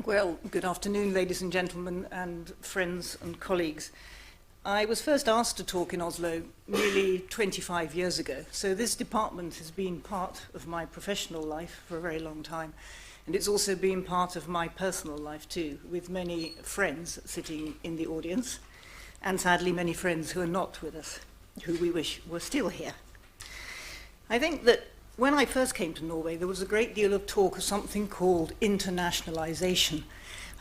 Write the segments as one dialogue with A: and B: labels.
A: Well, good afternoon, ladies and gentlemen, and friends and colleagues. I was first asked to talk in Oslo nearly 25 years ago, so this department has been part of my professional life for a very long time, and it's also been part of my personal life too, with many friends sitting in the audience, and sadly many friends who are not with us, who we wish were still here. I think that when I first came to Norway, there was a great deal of talk of something called internationalization.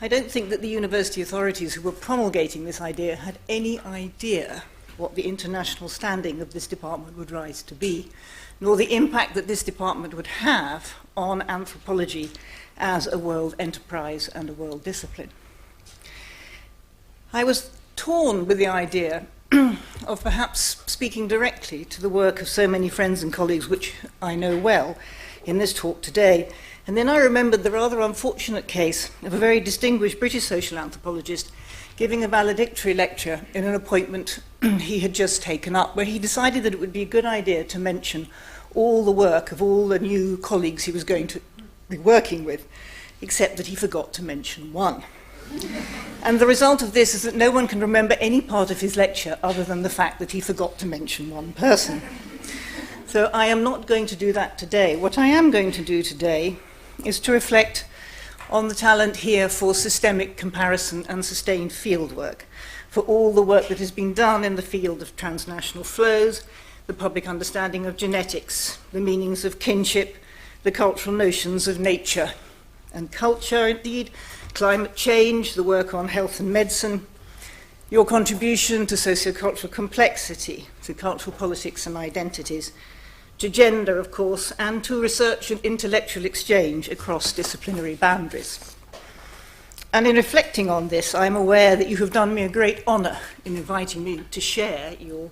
A: I don't think that the university authorities who were promulgating this idea had any idea what the international standing of this department would rise to be, nor the impact that this department would have on anthropology as a world enterprise and a world discipline. I was torn with the idea of perhaps speaking directly to the work of so many friends and colleagues which I know well in this talk today. And then I remembered the rather unfortunate case of a very distinguished British social anthropologist giving a valedictory lecture in an appointment he had just taken up, where he decided that it would be a good idea to mention all the work of all the new colleagues he was going to be working with, except that he forgot to mention one. And the result of this is that no one can remember any part of his lecture other than the fact that he forgot to mention one person. So I am not going to do that today. What I am going to do today is to reflect on the talent here for systemic comparison and sustained fieldwork, for all the work that has been done in the field of transnational flows, the public understanding of genetics, the meanings of kinship, the cultural notions of nature and culture, indeed, climate change, the work on health and medicine, your contribution to sociocultural complexity, to cultural politics and identities, to gender, of course, and to research and intellectual exchange across disciplinary boundaries. And in reflecting on this, I'm aware that you have done me a great honour in inviting me to share your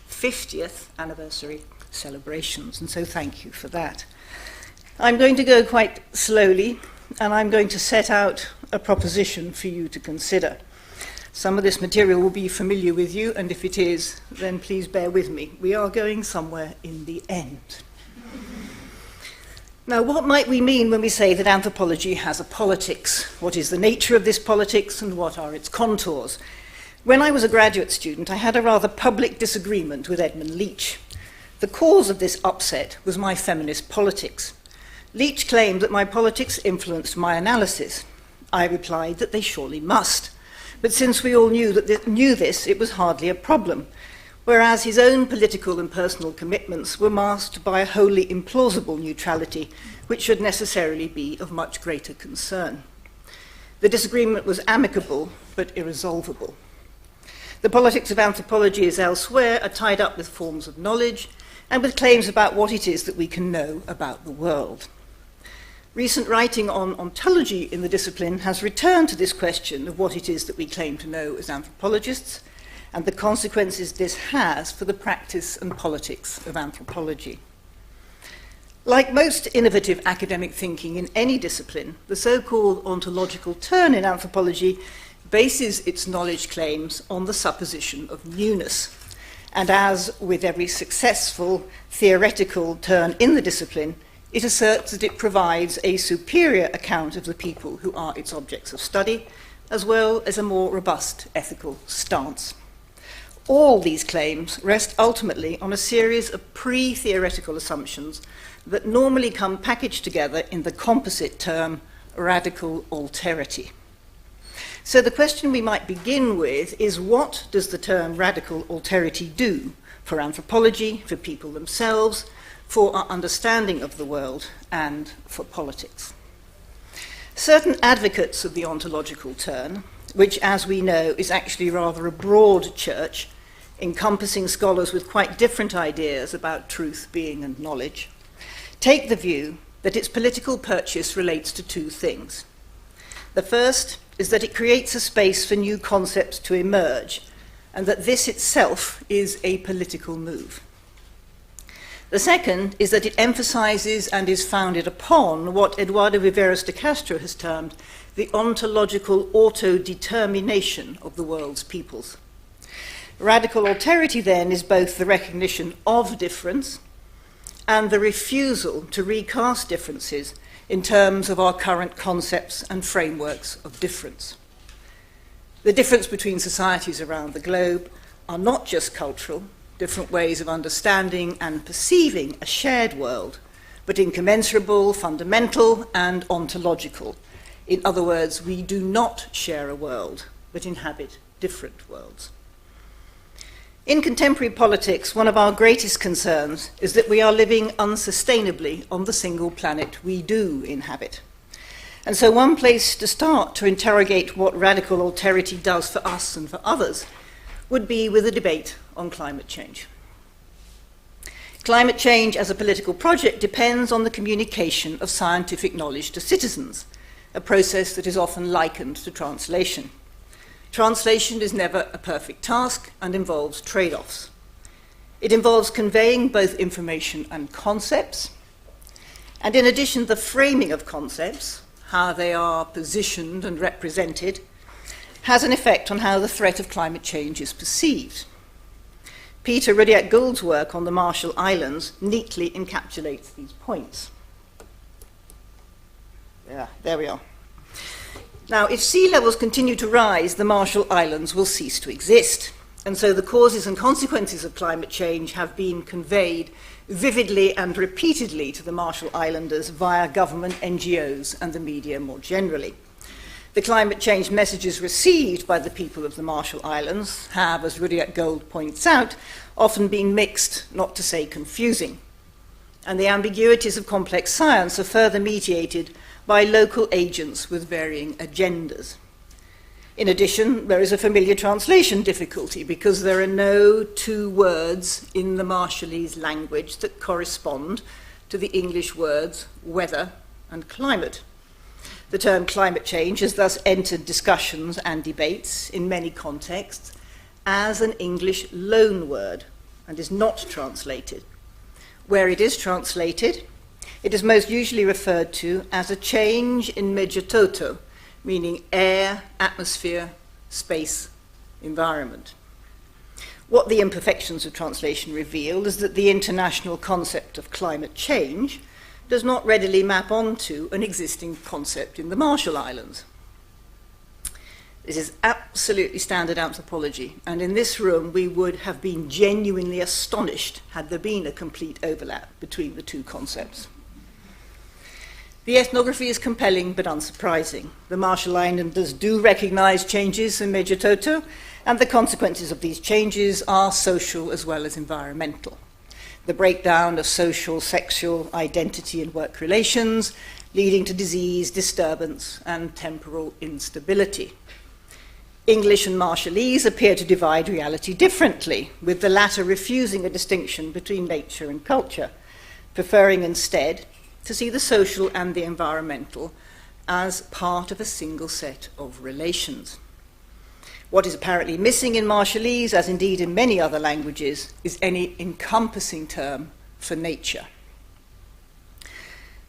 A: 50th anniversary celebrations, and so thank you for that. I'm going to go quite slowly, and I'm going to set out a proposition for you to consider. Some of this material will be familiar with you, and if it is, then please bear with me. We are going somewhere in the end. Now, what might we mean when we say that anthropology has a politics? What is the nature of this politics, and what are its contours? When I was a graduate student, I had a rather public disagreement with Edmund Leach. The cause of this upset was my feminist politics. Leach claimed that my politics influenced my analysis. I replied that they surely must. But since we all knew this, it was hardly a problem, whereas his own political and personal commitments were masked by a wholly implausible neutrality, which should necessarily be of much greater concern. The disagreement was amicable, but irresolvable. The politics of anthropology, as elsewhere, are tied up with forms of knowledge and with claims about what it is that we can know about the world. Recent writing on ontology in the discipline has returned to this question of what it is that we claim to know as anthropologists and the consequences this has for the practice and politics of anthropology. Like most innovative academic thinking in any discipline, the so-called ontological turn in anthropology bases its knowledge claims on the supposition of newness. And as with every successful theoretical turn in the discipline, it asserts that it provides a superior account of the people who are its objects of study, as well as a more robust ethical stance. All these claims rest ultimately on a series of pre-theoretical assumptions that normally come packaged together in the composite term radical alterity. So the question we might begin with is, what does the term radical alterity do for anthropology, for people themselves, for our understanding of the world, and for politics? Certain advocates of the ontological turn, which, as we know, is actually rather a broad church, encompassing scholars with quite different ideas about truth, being, and knowledge, take the view that its political purchase relates to two things. The first is that it creates a space for new concepts to emerge, and that this itself is a political move. The second is that it emphasizes and is founded upon what Eduardo Viveros de Castro has termed the ontological autodetermination of the world's peoples. Radical alterity, then, is both the recognition of difference and the refusal to recast differences in terms of our current concepts and frameworks of difference. The difference between societies around the globe are not just cultural, different ways of understanding and perceiving a shared world, but incommensurable, fundamental, and ontological. In other words, we do not share a world, but inhabit different worlds. In contemporary politics, one of our greatest concerns is that we are living unsustainably on the single planet we do inhabit. And so one place to start to interrogate what radical alterity does for us and for others would be with a debate on climate change. Climate change as a political project depends on the communication of scientific knowledge to citizens, a process that is often likened to translation. Translation is never a perfect task and involves trade-offs. It involves conveying both information and concepts, and in addition, the framing of concepts, how they are positioned and represented, has an effect on how the threat of climate change is perceived. Peter Rudyard-Gould's work on the Marshall Islands neatly encapsulates these points. Yeah, there we are. Now, if sea levels continue to rise, the Marshall Islands will cease to exist. And so the causes and consequences of climate change have been conveyed vividly and repeatedly to the Marshall Islanders via government, NGOs, and the media more generally. The climate change messages received by the people of the Marshall Islands have, as Rudyard-Gould points out, often been mixed, not to say confusing. And the ambiguities of complex science are further mediated by local agents with varying agendas. In addition, there is a familiar translation difficulty because there are no two words in the Marshallese language that correspond to the English words weather and climate. The term climate change has thus entered discussions and debates in many contexts as an English loan word and is not translated. Where it is translated, it is most usually referred to as a change in Megetoto, meaning air, atmosphere, space, environment. What the imperfections of translation reveal is that the international concept of climate change does not readily map onto an existing concept in the Marshall Islands. This is absolutely standard anthropology, and in this room we would have been genuinely astonished had there been a complete overlap between the two concepts. The ethnography is compelling but unsurprising. The Marshall Islanders do recognize changes in Megetoto, and the consequences of these changes are social as well as environmental. The breakdown of social, sexual identity and work relations, leading to disease, disturbance, and temporal instability. English and Marshallese appear to divide reality differently, with the latter refusing a distinction between nature and culture, preferring instead to see the social and the environmental as part of a single set of relations. What is apparently missing in Marshallese, as indeed in many other languages, is any encompassing term for nature.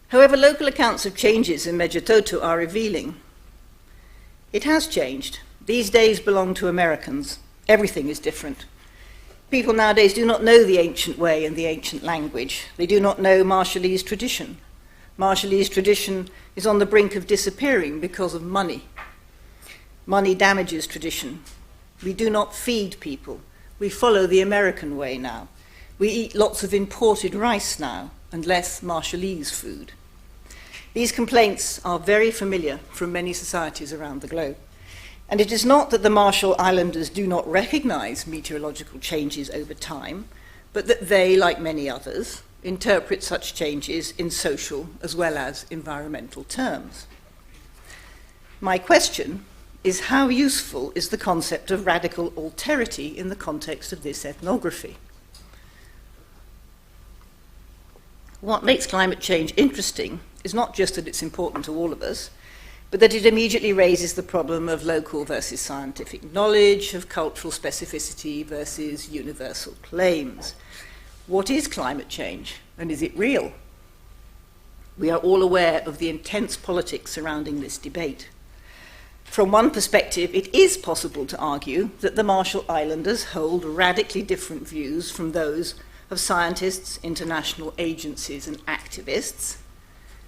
A: However, local accounts of changes in Megetoto are revealing. It has changed. These days belong to Americans. Everything is different. People nowadays do not know the ancient way and the ancient language. They do not know Marshallese tradition. Marshallese tradition is on the brink of disappearing because of money. Money damages tradition. We do not feed people. We follow the American way now. We eat lots of imported rice now and less Marshallese food. These complaints are very familiar from many societies around the globe. And it is not that the Marshall Islanders do not recognize meteorological changes over time, but that they, like many others, interpret such changes in social as well as environmental terms. My question is, how useful is the concept of radical alterity in the context of this ethnography? What makes climate change interesting is not just that it's important to all of us, but that it immediately raises the problem of local versus scientific knowledge, of cultural specificity versus universal claims. What is climate change, and is it real? We are all aware of the intense politics surrounding this debate. From one perspective, it is possible to argue that the Marshall Islanders hold radically different views from those of scientists, international agencies, and activists,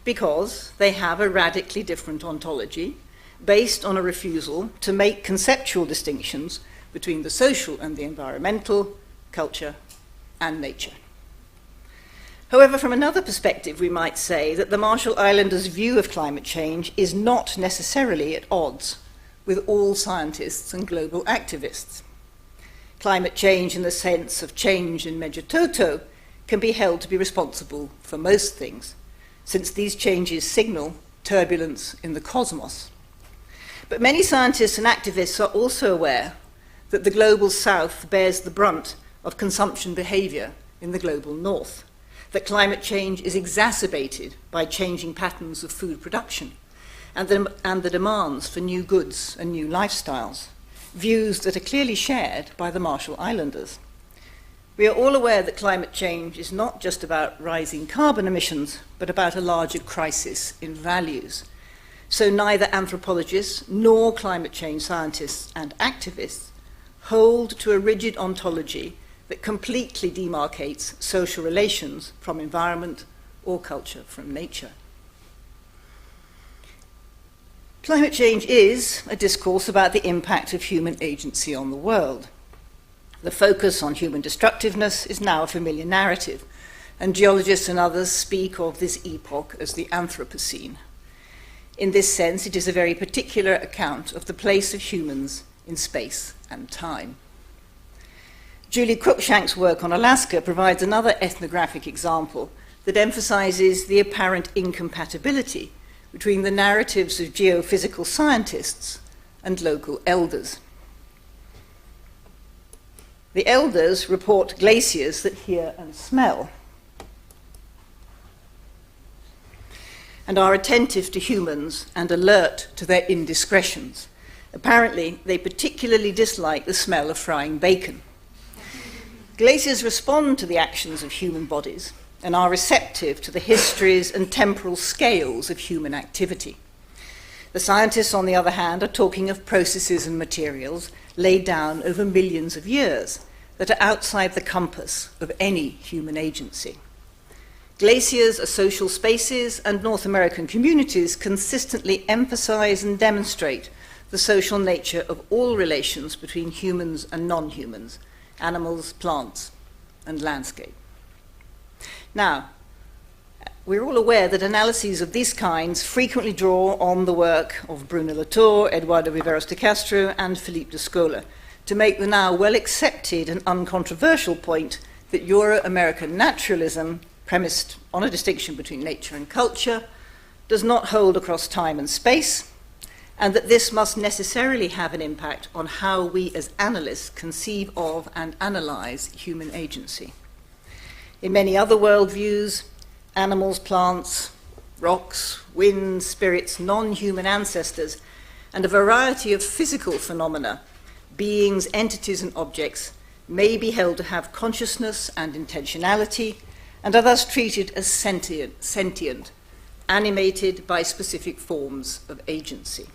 A: because they have a radically different ontology based on a refusal to make conceptual distinctions between the social and the environmental, culture, and nature. However, from another perspective, we might say that the Marshall Islanders' view of climate change is not necessarily at odds with all scientists and global activists. Climate change, in the sense of change in measure toto, can be held to be responsible for most things, since these changes signal turbulence in the cosmos. But many scientists and activists are also aware that the global south bears the brunt of consumption behavior in the global north, that climate change is exacerbated by changing patterns of food production and the demands for new goods and new lifestyles, views that are clearly shared by the Marshall Islanders. We are all aware that climate change is not just about rising carbon emissions, but about a larger crisis in values. So neither anthropologists nor climate change scientists and activists hold to a rigid ontology that completely demarcates social relations from environment or culture from nature. Climate change is a discourse about the impact of human agency on the world. The focus on human destructiveness is now a familiar narrative, and geologists and others speak of this epoch as the Anthropocene. In this sense, it is a very particular account of the place of humans in space and time. Julie Cruikshank's work on Alaska provides another ethnographic example that emphasizes the apparent incompatibility between the narratives of geophysical scientists and local elders. The elders report glaciers that hear and smell, and are attentive to humans and alert to their indiscretions. Apparently, they particularly dislike the smell of frying bacon. Glaciers respond to the actions of human bodies and are receptive to the histories and temporal scales of human activity. The scientists, on the other hand, are talking of processes and materials laid down over millions of years that are outside the compass of any human agency. Glaciers are social spaces, and North American communities consistently emphasize and demonstrate the social nature of all relations between humans and non-humans, animals, plants, and landscape. Now, we're all aware that analyses of these kinds frequently draw on the work of Bruno Latour, Eduardo Viveros de Castro, and Philippe de Scola to make the now well-accepted and uncontroversial point that Euro-American naturalism, premised on a distinction between nature and culture, does not hold across time and space, and that this must necessarily have an impact on how we as analysts conceive of and analyze human agency. In many other worldviews, animals, plants, rocks, wind, spirits, non-human ancestors, and a variety of physical phenomena, beings, entities, and objects may be held to have consciousness and intentionality, and are thus treated as sentient, animated by specific forms of agency.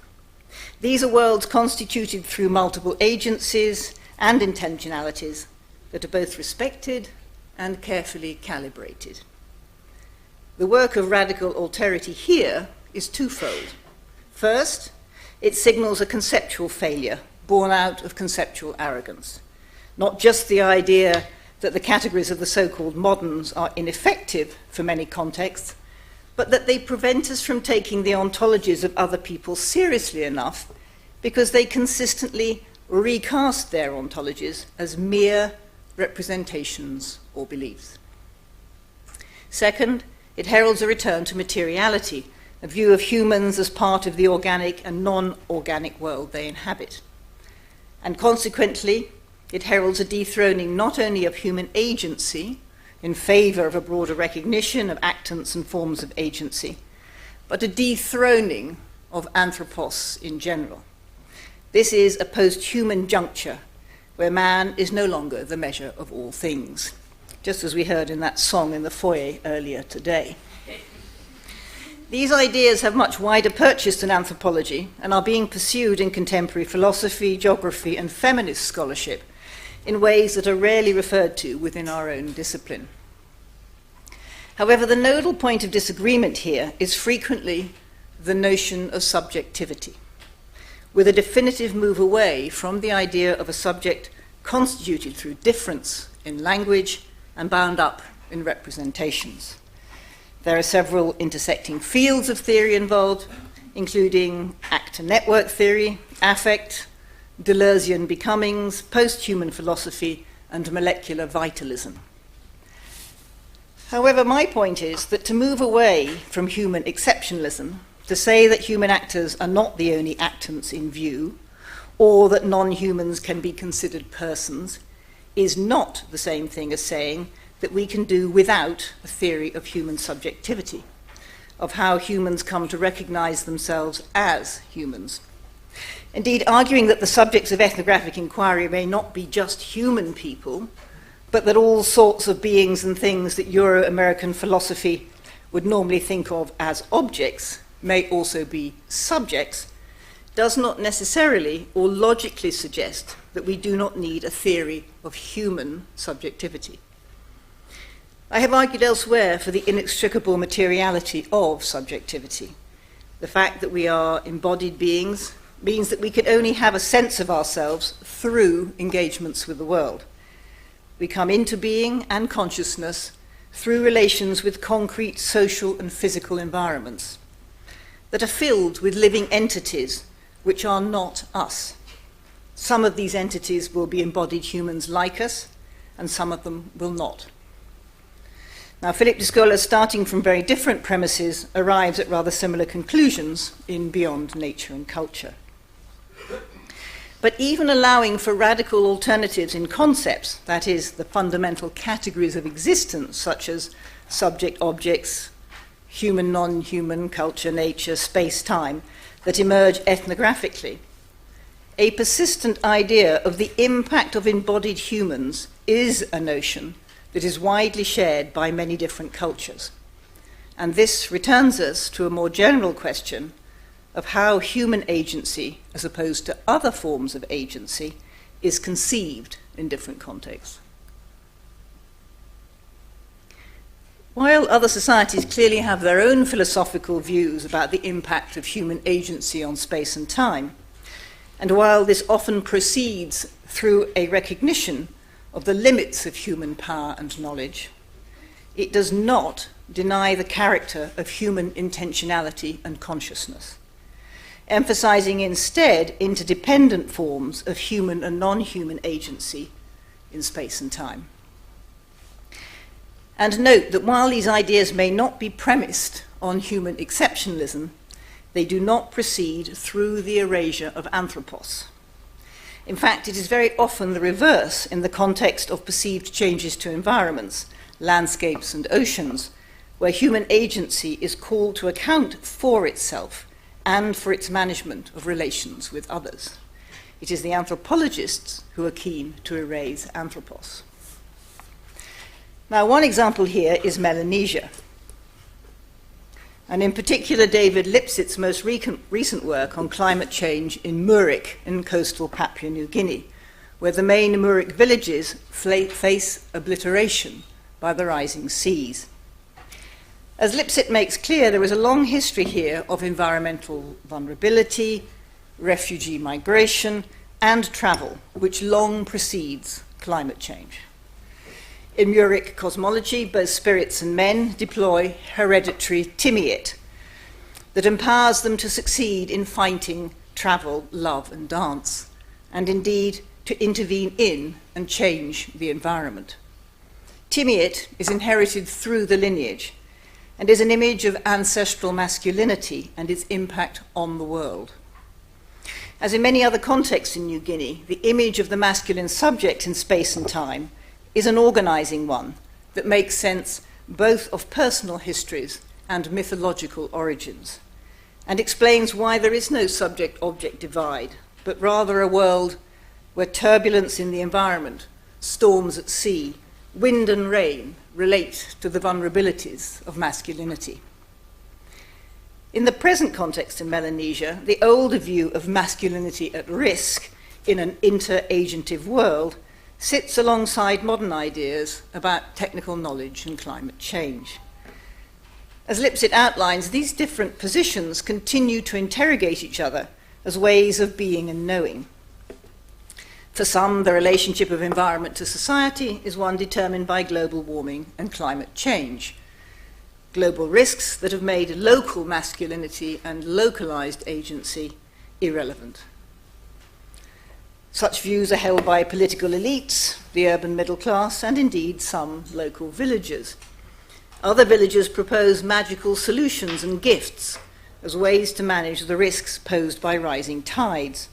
A: These are worlds constituted through multiple agencies and intentionalities that are both respected and carefully calibrated. The work of radical alterity here is twofold. First, it signals a conceptual failure born out of conceptual arrogance. Not just the idea that the categories of the so-called moderns are ineffective for many contexts, but that they prevent us from taking the ontologies of other people seriously enough because they consistently recast their ontologies as mere representations or beliefs. Second, it heralds a return to materiality, a view of humans as part of the organic and non-organic world they inhabit. And consequently, it heralds a dethroning not only of human agency in favor of a broader recognition of actants and forms of agency, but a dethroning of anthropos in general. This is a post-human juncture where man is no longer the measure of all things, just as we heard in that song in the foyer earlier today. These ideas have much wider purchase than anthropology and are being pursued in contemporary philosophy, geography, and feminist scholarship in ways that are rarely referred to within our own discipline. However, the nodal point of disagreement here is frequently the notion of subjectivity, with a definitive move away from the idea of a subject constituted through difference in language and bound up in representations. There are several intersecting fields of theory involved, including actor-network theory, affect, Deleuzian becomings, post-human philosophy, and molecular vitalism. However, my point is that to move away from human exceptionalism, to say that human actors are not the only actants in view, or that non-humans can be considered persons, is not the same thing as saying that we can do without a theory of human subjectivity, of how humans come to recognize themselves as humans. Indeed, arguing that the subjects of ethnographic inquiry may not be just human people, but that all sorts of beings and things that Euro-American philosophy would normally think of as objects may also be subjects, does not necessarily or logically suggest that we do not need a theory of human subjectivity. I have argued elsewhere for the inextricable materiality of subjectivity. The fact that we are embodied beings means that we can only have a sense of ourselves through engagements with the world. We come into being and consciousness through relations with concrete social and physical environments that are filled with living entities which are not us. Some of these entities will be embodied humans like us, and some of them will not. Now, Philip de Scola, starting from very different premises, arrives at rather similar conclusions in Beyond Nature and Culture. But even allowing for radical alternatives in concepts, that is, the fundamental categories of existence, such as subject, objects, human, non-human, culture, nature, space-time, that emerge ethnographically, a persistent idea of the impact of embodied humans is a notion that is widely shared by many different cultures. And this returns us to a more general question of how human agency, as opposed to other forms of agency, is conceived in different contexts. While other societies clearly have their own philosophical views about the impact of human agency on space and time, and while this often proceeds through a recognition of the limits of human power and knowledge, it does not deny the character of human intentionality and consciousness, emphasizing instead interdependent forms of human and non-human agency in space and time. And note that while these ideas may not be premised on human exceptionalism, they do not proceed through the erasure of anthropos. In fact, it is very often the reverse in the context of perceived changes to environments, landscapes and oceans, where human agency is called to account for itself and for its management of relations with others. It is the anthropologists who are keen to erase anthropos. Now, one example here is Melanesia, and in particular David Lipsett's most recent work on climate change in Murik in coastal Papua New Guinea, where the main Murik villages face obliteration by the rising seas. As Lipsett makes clear, there is a long history here of environmental vulnerability, refugee migration, and travel, which long precedes climate change. In Muric cosmology, both spirits and men deploy hereditary timiet that empowers them to succeed in fighting travel, love, and dance, and indeed to intervene in and change the environment. Timiet is inherited through the lineage and is an image of ancestral masculinity and its impact on the world. As in many other contexts in New Guinea, the image of the masculine subject in space and time is an organizing one that makes sense both of personal histories and mythological origins, and explains why there is no subject-object divide, but rather a world where turbulence in the environment, storms at sea, wind and rain relate to the vulnerabilities of masculinity. In the present context in Melanesia, the older view of masculinity at risk in an inter-agentive world sits alongside modern ideas about technical knowledge and climate change. As Lipset outlines, these different positions continue to interrogate each other as ways of being and knowing. For some, the relationship of environment to society is one determined by global warming and climate change, global risks that have made local masculinity and localized agency irrelevant. Such views are held by political elites, the urban middle class, and indeed some local villagers. Other villagers propose magical solutions and gifts as ways to manage the risks posed by rising tides,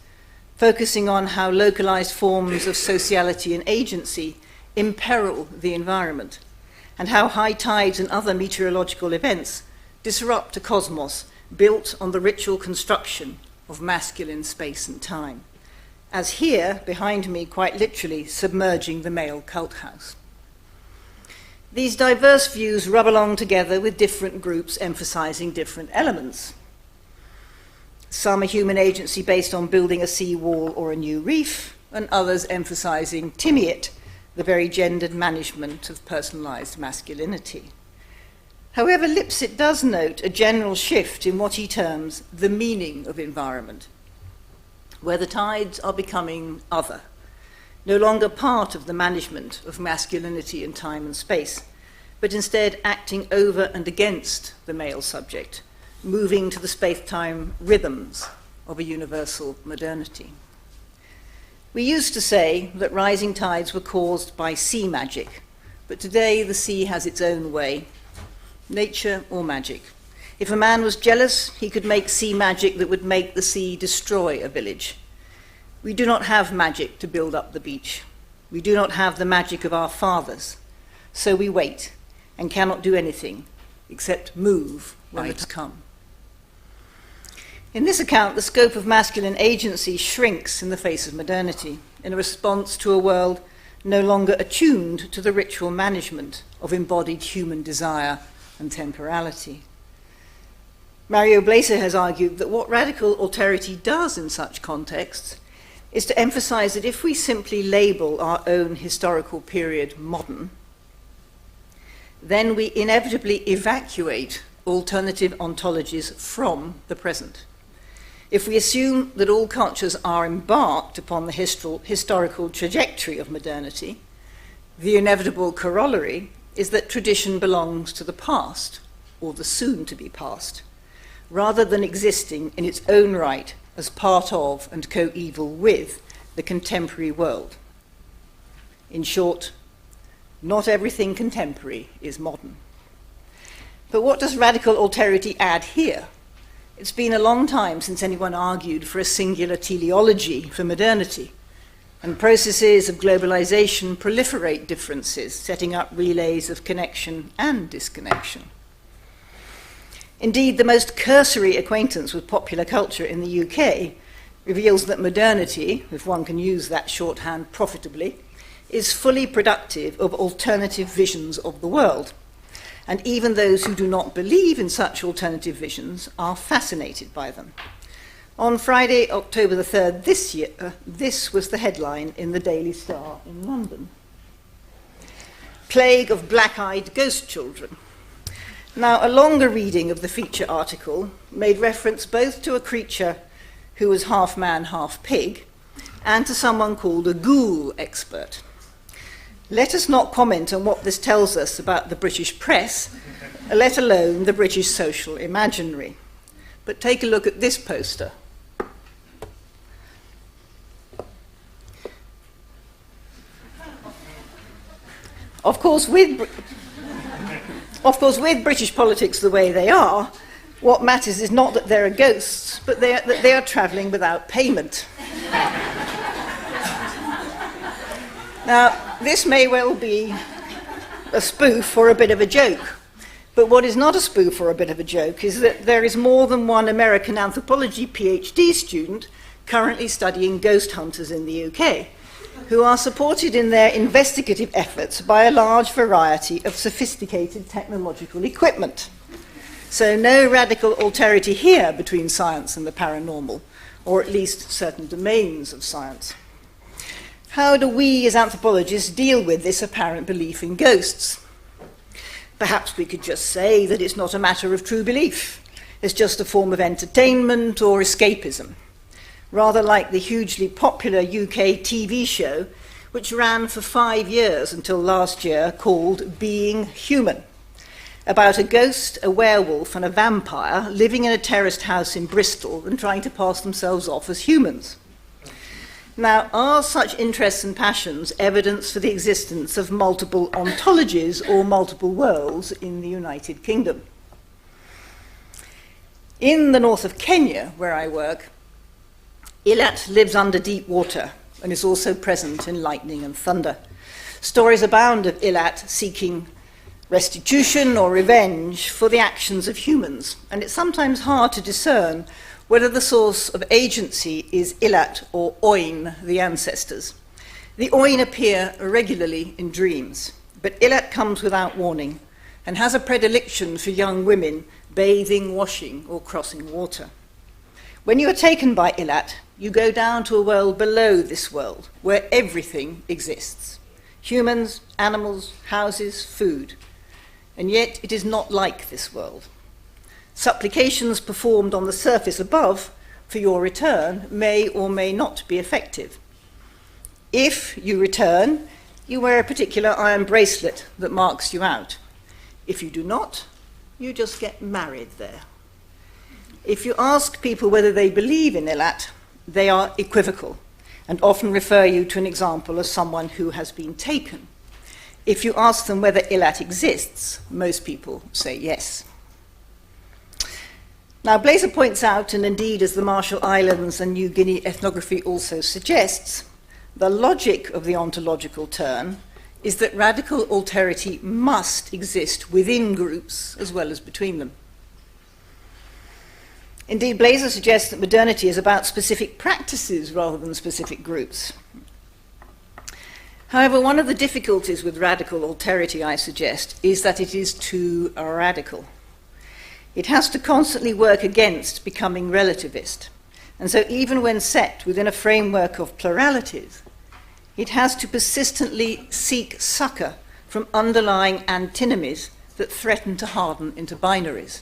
A: focusing on how localized forms of sociality and agency imperil the environment, and how high tides and other meteorological events disrupt a cosmos built on the ritual construction of masculine space and time, as here, behind me, quite literally, submerging the male cult house. These diverse views rub along together with different groups emphasizing different elements. Some are human agency based on building a sea wall or a new reef, and others emphasizing timiet, the very gendered management of personalized masculinity. However, Lipset does note a general shift in what he terms the meaning of environment, where the tides are becoming other, no longer part of the management of masculinity in time and space, but instead acting over and against the male subject, moving to the space-time rhythms of a universal modernity. We used to say that rising tides were caused by sea magic, but today the sea has its own way, nature or magic. If a man was jealous, he could make sea magic that would make the sea destroy a village. We do not have magic to build up the beach. We do not have the magic of our fathers. So we wait and cannot do anything except move when it's come. In this account, the scope of masculine agency shrinks in the face of modernity, in a response to a world no longer attuned to the ritual management of embodied human desire and temporality. Mario Blaser has argued that what radical alterity does in such contexts is to emphasize that if we simply label our own historical period modern, then we inevitably evacuate alternative ontologies from the present. If we assume that all cultures are embarked upon the historical trajectory of modernity, the inevitable corollary is that tradition belongs to the past, or the soon-to-be past, rather than existing in its own right as part of and coeval with the contemporary world. In short, not everything contemporary is modern. But what does radical alterity add here? It's been a long time since anyone argued for a singular teleology for modernity, and processes of globalization proliferate differences, setting up relays of connection and disconnection. Indeed, the most cursory acquaintance with popular culture in the UK reveals that modernity, if one can use that shorthand profitably, is fully productive of alternative visions of the world. And even those who do not believe in such alternative visions are fascinated by them. On Friday, October the 3rd this year, this was the headline in the Daily Star in London. Plague of black-eyed ghost children. Now, a longer reading of the feature article made reference both to a creature who was half man, half pig, and to someone called a ghoul expert. Let us not comment on what this tells us about the British press, let alone the British social imaginary. But take a look at this poster. Of course, with British politics the way they are, what matters is not that there are ghosts, but that they are travelling without payment. Now, this may well be a spoof or a bit of a joke, but what is not a spoof or a bit of a joke is that there is more than one American anthropology PhD student currently studying ghost hunters in the UK, who are supported in their investigative efforts by a large variety of sophisticated technological equipment. So no radical alterity here between science and the paranormal, or at least certain domains of science. How do we as anthropologists deal with this apparent belief in ghosts? Perhaps we could just say that it's not a matter of true belief. It's just a form of entertainment or escapism, rather like the hugely popular UK TV show, which ran for 5 years until last year, called Being Human, about a ghost, a werewolf, and a vampire living in a terraced house in Bristol and trying to pass themselves off as humans. Now, are such interests and passions evidence for the existence of multiple ontologies or multiple worlds in the United Kingdom? In the north of Kenya, where I work, Ilat lives under deep water and is also present in lightning and thunder. Stories abound of Ilat seeking restitution or revenge for the actions of humans, and it's sometimes hard to discern whether the source of agency is Ilat or Oin, the ancestors. The Oin appear regularly in dreams, but Ilat comes without warning and has a predilection for young women bathing, washing, or crossing water. When you are taken by Ilat, you go down to a world below this world, where everything exists. Humans, animals, houses, food. And yet it is not like this world. Supplications performed on the surface above for your return may or may not be effective. If you return, you wear a particular iron bracelet that marks you out. If you do not, you just get married there. If you ask people whether they believe in Ilat, they are equivocal and often refer you to an example of someone who has been taken. If you ask them whether Ilat exists, most people say yes. Now, Blazer points out, and indeed as the Marshall Islands and New Guinea ethnography also suggests, the logic of the ontological turn is that radical alterity must exist within groups as well as between them. Indeed, Blazer suggests that modernity is about specific practices rather than specific groups. However, one of the difficulties with radical alterity, I suggest, is that it is too radical. It has to constantly work against becoming relativist. And so even when set within a framework of pluralities, it has to persistently seek succor from underlying antinomies that threaten to harden into binaries.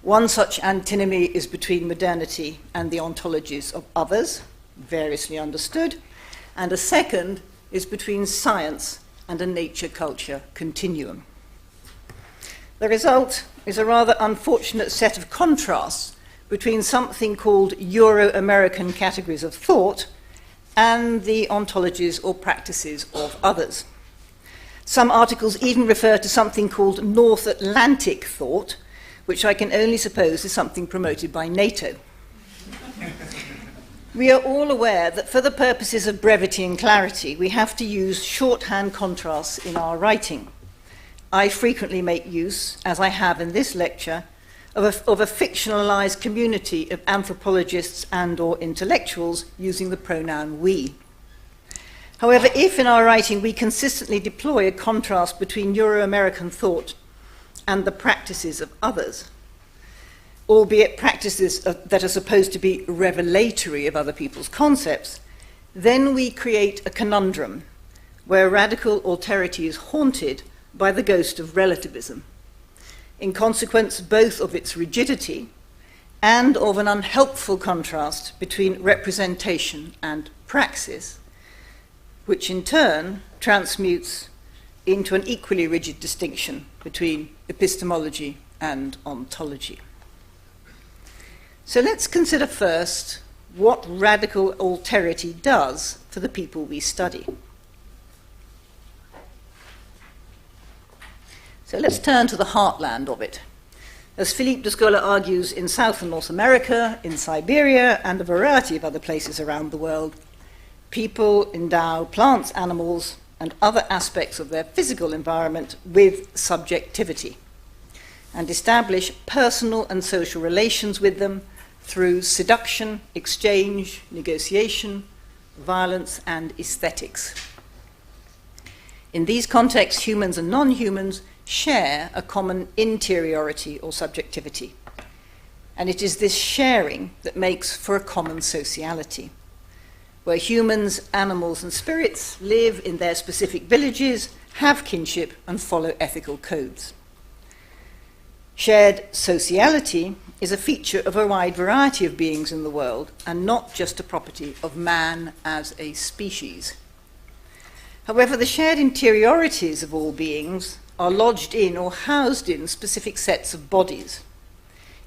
A: One such antinomy is between modernity and the ontologies of others, variously understood, and a second is between science and a nature-culture continuum. The result is a rather unfortunate set of contrasts between something called Euro-American categories of thought and the ontologies or practices of others. Some articles even refer to something called North Atlantic thought, which I can only suppose is something promoted by NATO. We are all aware that for the purposes of brevity and clarity, we have to use shorthand contrasts in our writing. I frequently make use, as I have in this lecture, of a fictionalized community of anthropologists and or intellectuals using the pronoun we. However, if in our writing we consistently deploy a contrast between Euro-American thought and the practices of others, albeit practices that are supposed to be revelatory of other people's concepts, then we create a conundrum where radical alterity is haunted by the ghost of relativism, in consequence both of its rigidity and of an unhelpful contrast between representation and praxis, which in turn transmutes into an equally rigid distinction between epistemology and ontology. So let's consider first what radical alterity does for the people we study. So let's turn to the heartland of it. As Philippe de Scola argues, in South and North America, in Siberia, and a variety of other places around the world, people endow plants, animals, and other aspects of their physical environment with subjectivity and establish personal and social relations with them through seduction, exchange, negotiation, violence, and aesthetics. In these contexts, humans and non-humans share a common interiority or subjectivity. And it is this sharing that makes for a common sociality, where humans, animals, and spirits live in their specific villages have kinship, and follow ethical codes. Shared sociality is a feature of a wide variety of beings in the world, and not just a property of man as a species. However, the shared interiorities of all beings are lodged in or housed in specific sets of bodies,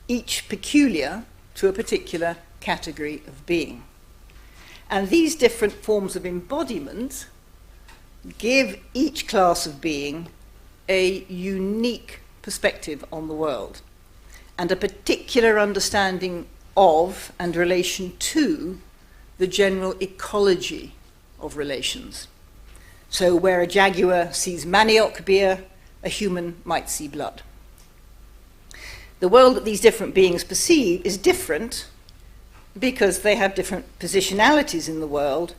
A: each peculiar to a particular category of being. And these different forms of embodiment give each class of being a unique perspective on the world and a particular understanding of and relation to the general ecology of relations. So where a jaguar sees manioc beer, a human might see blood. The world that these different beings perceive is different because they have different positionalities in the world,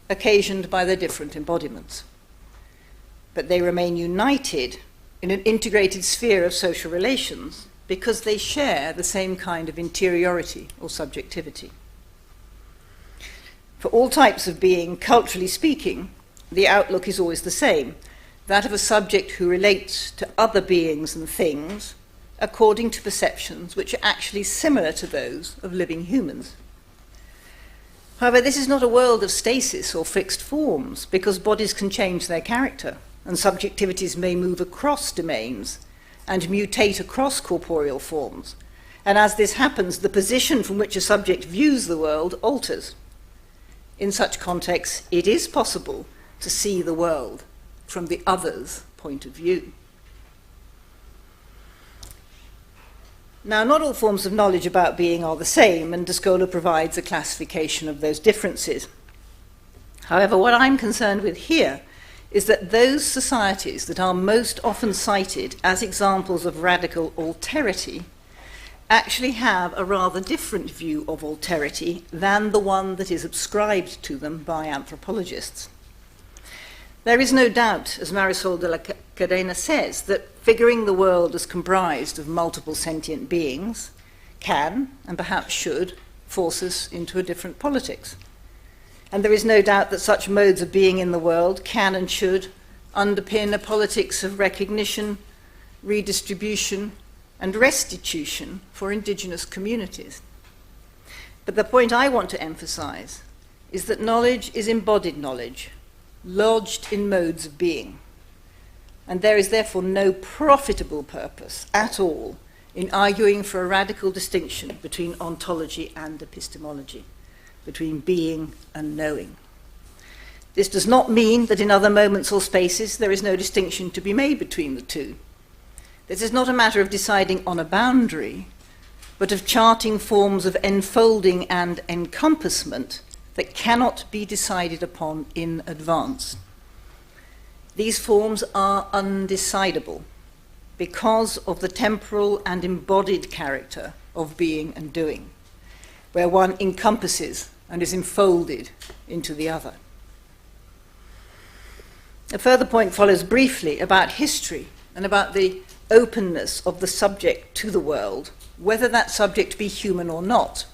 A: occasioned by their different embodiments. But they remain united in an integrated sphere of social relations because they share the same kind of interiority or subjectivity. For all types of being, culturally speaking, the outlook is always the same, that of a subject who relates to other beings and things according to perceptions which are actually similar to those of living humans. However, this is not a world of stasis or fixed forms, because bodies can change their character, and subjectivities may move across domains and mutate across corporeal forms. And as this happens, the position from which a subject views the world alters. In such contexts, it is possible to see the world from the other's point of view. Now, not all forms of knowledge about being are the same, and De Scola provides a classification of those differences. However, what I'm concerned with here is that those societies that are most often cited as examples of radical alterity actually have a rather different view of alterity than the one that is ascribed to them by anthropologists. There is no doubt, as Marisol de la Cadena says, that figuring the world as comprised of multiple sentient beings can, and perhaps should, force us into a different politics. And there is no doubt that such modes of being in the world can and should underpin a politics of recognition, redistribution, and restitution for indigenous communities. But the point I want to emphasize is that knowledge is embodied knowledge, lodged in modes of being. And there is therefore no profitable purpose at all in arguing for a radical distinction between ontology and epistemology, between being and knowing. This does not mean that in other moments or spaces there is no distinction to be made between the two. This is not a matter of deciding on a boundary, but of charting forms of enfolding and encompassment that cannot be decided upon in advance. These forms are undecidable because of the temporal and embodied character of being and doing, where one encompasses and is enfolded into the other. A further point follows briefly about history and about the openness of the subject to the world, whether that subject be human or not.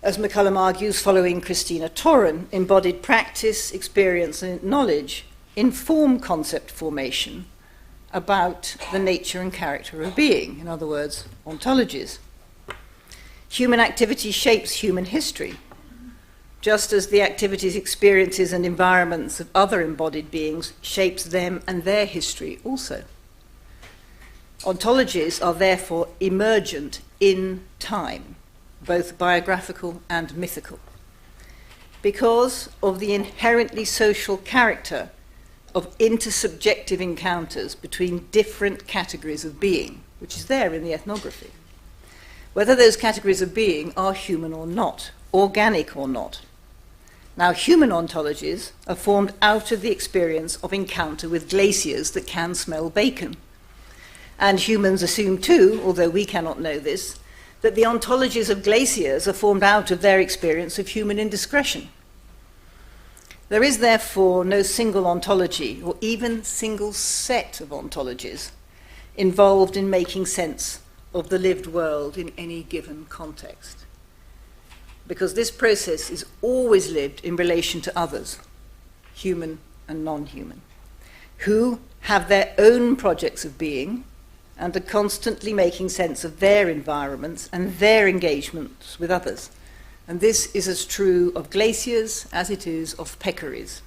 A: As McCullum argues, following Christina Torren, embodied practice, experience, and knowledge inform concept formation about the nature and character of being, in other words, ontologies. Human activity shapes human history, just as the activities, experiences, and environments of other embodied beings shapes them and their history also. Ontologies are therefore emergent in time, both biographical and mythical, because of the inherently social character of intersubjective encounters between different categories of being, which is there in the ethnography. Whether those categories of being are human or not, organic or not. Now, human ontologies are formed out of the experience of encounter with glaciers that can smell bacon. And humans assume too, although we cannot know this, that the ontologies of glaciers are formed out of their experience of human indiscretion. There is therefore no single ontology, or even single set of ontologies, involved in making sense of the lived world in any given context. Because this process is always lived in relation to others, human and non-human, who have their own projects of being and are constantly making sense of their environments and their engagements with others. And this is as true of glaciers as it is of peccaries.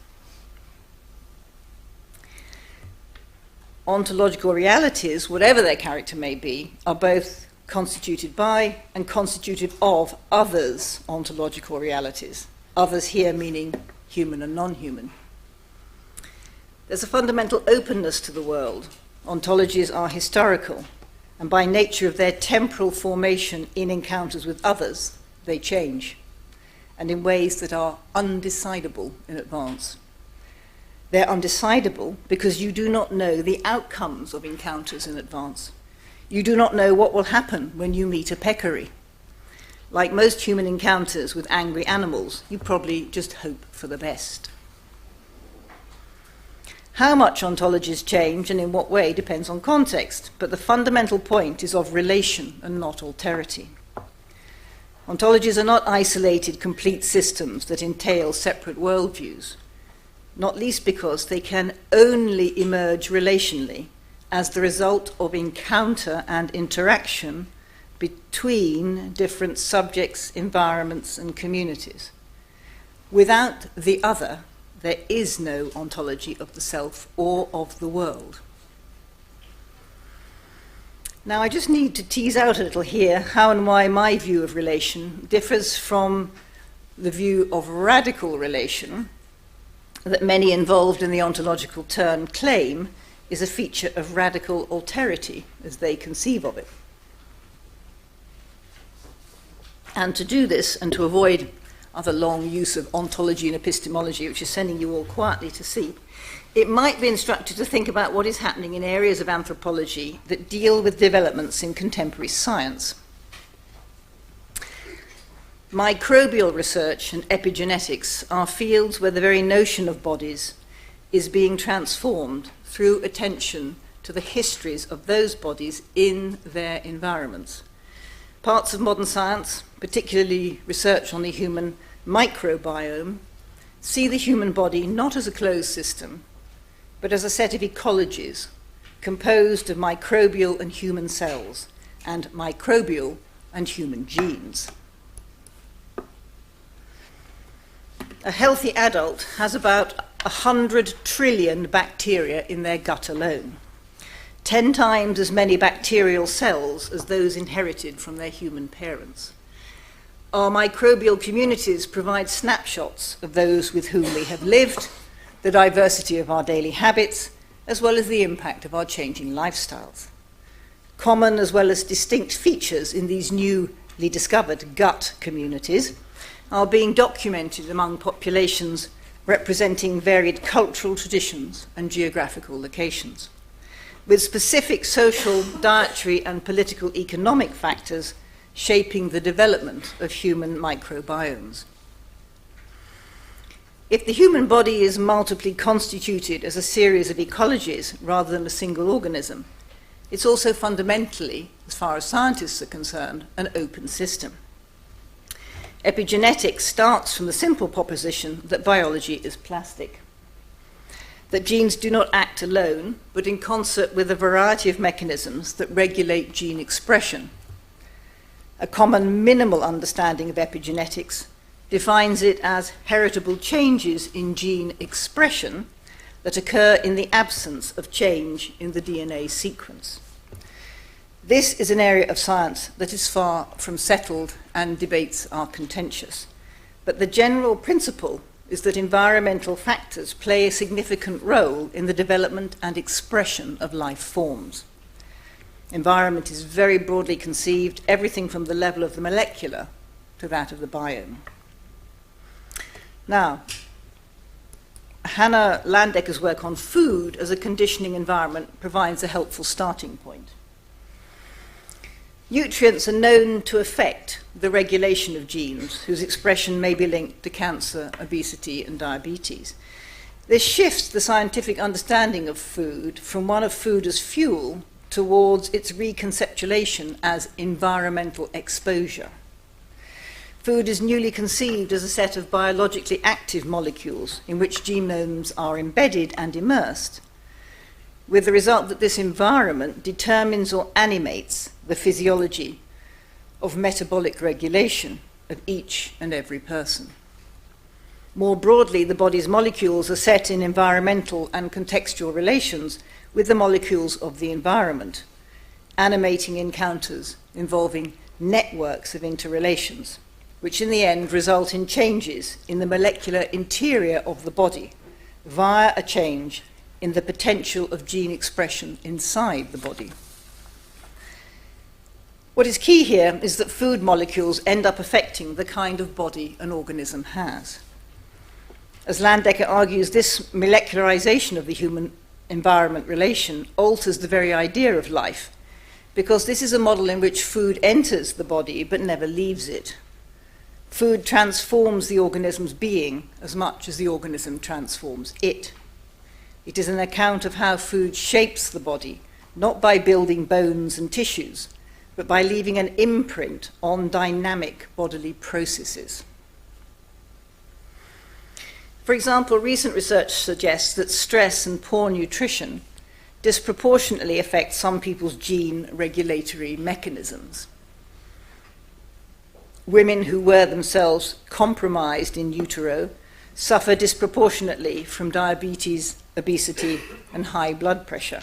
A: Ontological realities, whatever their character may be, are both constituted by and constituted of others' ontological realities. Others here meaning human and non-human. There's a fundamental openness to the world. Ontologies are historical, and by nature of their temporal formation in encounters with others, they change, and in ways that are undecidable in advance. They're undecidable because you do not know the outcomes of encounters in advance. You do not know what will happen when you meet a peccary. Like most human encounters with angry animals, you probably just hope for the best. How much ontologies change and in what way depends on context, but the fundamental point is of relation and not alterity. Ontologies are not isolated, complete systems that entail separate worldviews, not least because they can only emerge relationally as the result of encounter and interaction between different subjects, environments, and communities. Without the other, there is no ontology of the self or of the world. Now, I just need to tease out a little here how and why my view of relation differs from the view of radical relation that many involved in the ontological term claim is a feature of radical alterity as they conceive of it. And to do this, and to avoid other long use of ontology and epistemology, which is sending you all quietly to sleep, it might be instructive to think about what is happening in areas of anthropology that deal with developments in contemporary science. Microbial research and epigenetics are fields where the very notion of bodies is being transformed through attention to the histories of those bodies in their environments. Parts of modern science, particularly research on the human microbiome, see the human body not as a closed system, but as a set of ecologies composed of microbial and human cells, and microbial and human genes. A healthy adult has about 100 trillion bacteria in their gut alone, 10 times as many bacterial cells as those inherited from their human parents. Our microbial communities provide snapshots of those with whom we have lived, the diversity of our daily habits, as well as the impact of our changing lifestyles. Common as well as distinct features in these newly discovered gut communities are being documented among populations representing varied cultural traditions and geographical locations, with specific social, dietary, and political economic factors shaping the development of human microbiomes. If the human body is multiply constituted as a series of ecologies rather than a single organism, it's also fundamentally, as far as scientists are concerned, an open system. Epigenetics starts from the simple proposition that biology is plastic, that genes do not act alone, but in concert with a variety of mechanisms that regulate gene expression. A common minimal understanding of epigenetics defines it as heritable changes in gene expression that occur in the absence of change in the DNA sequence. This is an area of science that is far from settled and debates are contentious. But the general principle is that environmental factors play a significant role in the development and expression of life forms. Environment is very broadly conceived, everything from the level of the molecular to that of the biome. Now, Hannah Landecker's work on food as a conditioning environment provides a helpful starting point. Nutrients are known to affect the regulation of genes, whose expression may be linked to cancer, obesity, and diabetes. This shifts the scientific understanding of food from one of food as fuel towards its reconceptualization as environmental exposure. Food is newly conceived as a set of biologically active molecules in which genomes are embedded and immersed, with the result that this environment determines or animates the physiology of metabolic regulation of each and every person. More broadly, the body's molecules are set in environmental and contextual relations with the molecules of the environment, animating encounters involving networks of interrelations, which in the end result in changes in the molecular interior of the body via a change in the potential of gene expression inside the body. What is key here is that food molecules end up affecting the kind of body an organism has. As Landecker argues, this molecularization of the human-environment relation alters the very idea of life, because this is a model in which food enters the body but never leaves it. Food transforms the organism's being as much as the organism transforms it. It is an account of how food shapes the body, not by building bones and tissues, but by leaving an imprint on dynamic bodily processes. For example, recent research suggests that stress and poor nutrition disproportionately affect some people's gene regulatory mechanisms. Women who were themselves compromised in utero suffer disproportionately from diabetes, obesity, and high blood pressure,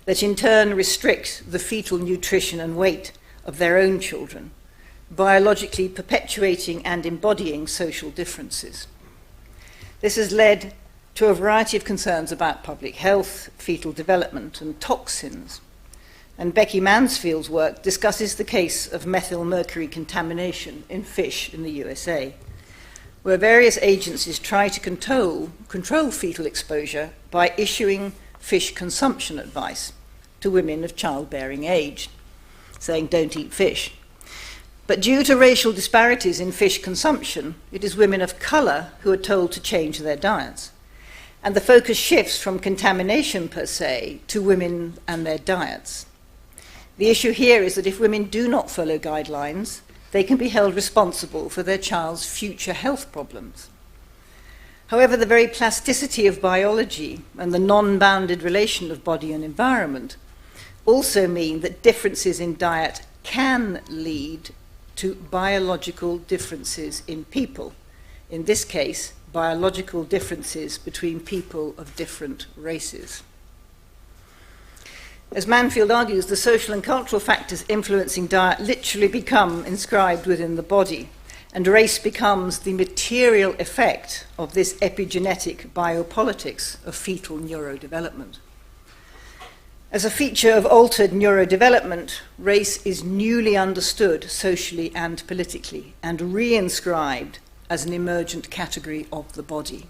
A: that in turn restrict the fetal nutrition and weight of their own children, biologically perpetuating and embodying social differences. This has led to a variety of concerns about public health, fetal development, and toxins. And Becky Mansfield's work discusses the case of methyl mercury contamination in fish in the USA, where various agencies try to control fetal exposure by issuing fish consumption advice to women of childbearing age, saying don't eat fish. But due to racial disparities in fish consumption, it is women of colour who are told to change their diets. And the focus shifts from contamination per se to women and their diets. The issue here is that if women do not follow guidelines, they can be held responsible for their child's future health problems. However, the very plasticity of biology and the non-bounded relation of body and environment also mean that differences in diet can lead to biological differences in people. In this case, biological differences between people of different races. As Mansfield argues, the social and cultural factors influencing diet literally become inscribed within the body, and race becomes the material effect of this epigenetic biopolitics of fetal neurodevelopment. As a feature of altered neurodevelopment, race is newly understood socially and politically, and reinscribed as an emergent category of the body.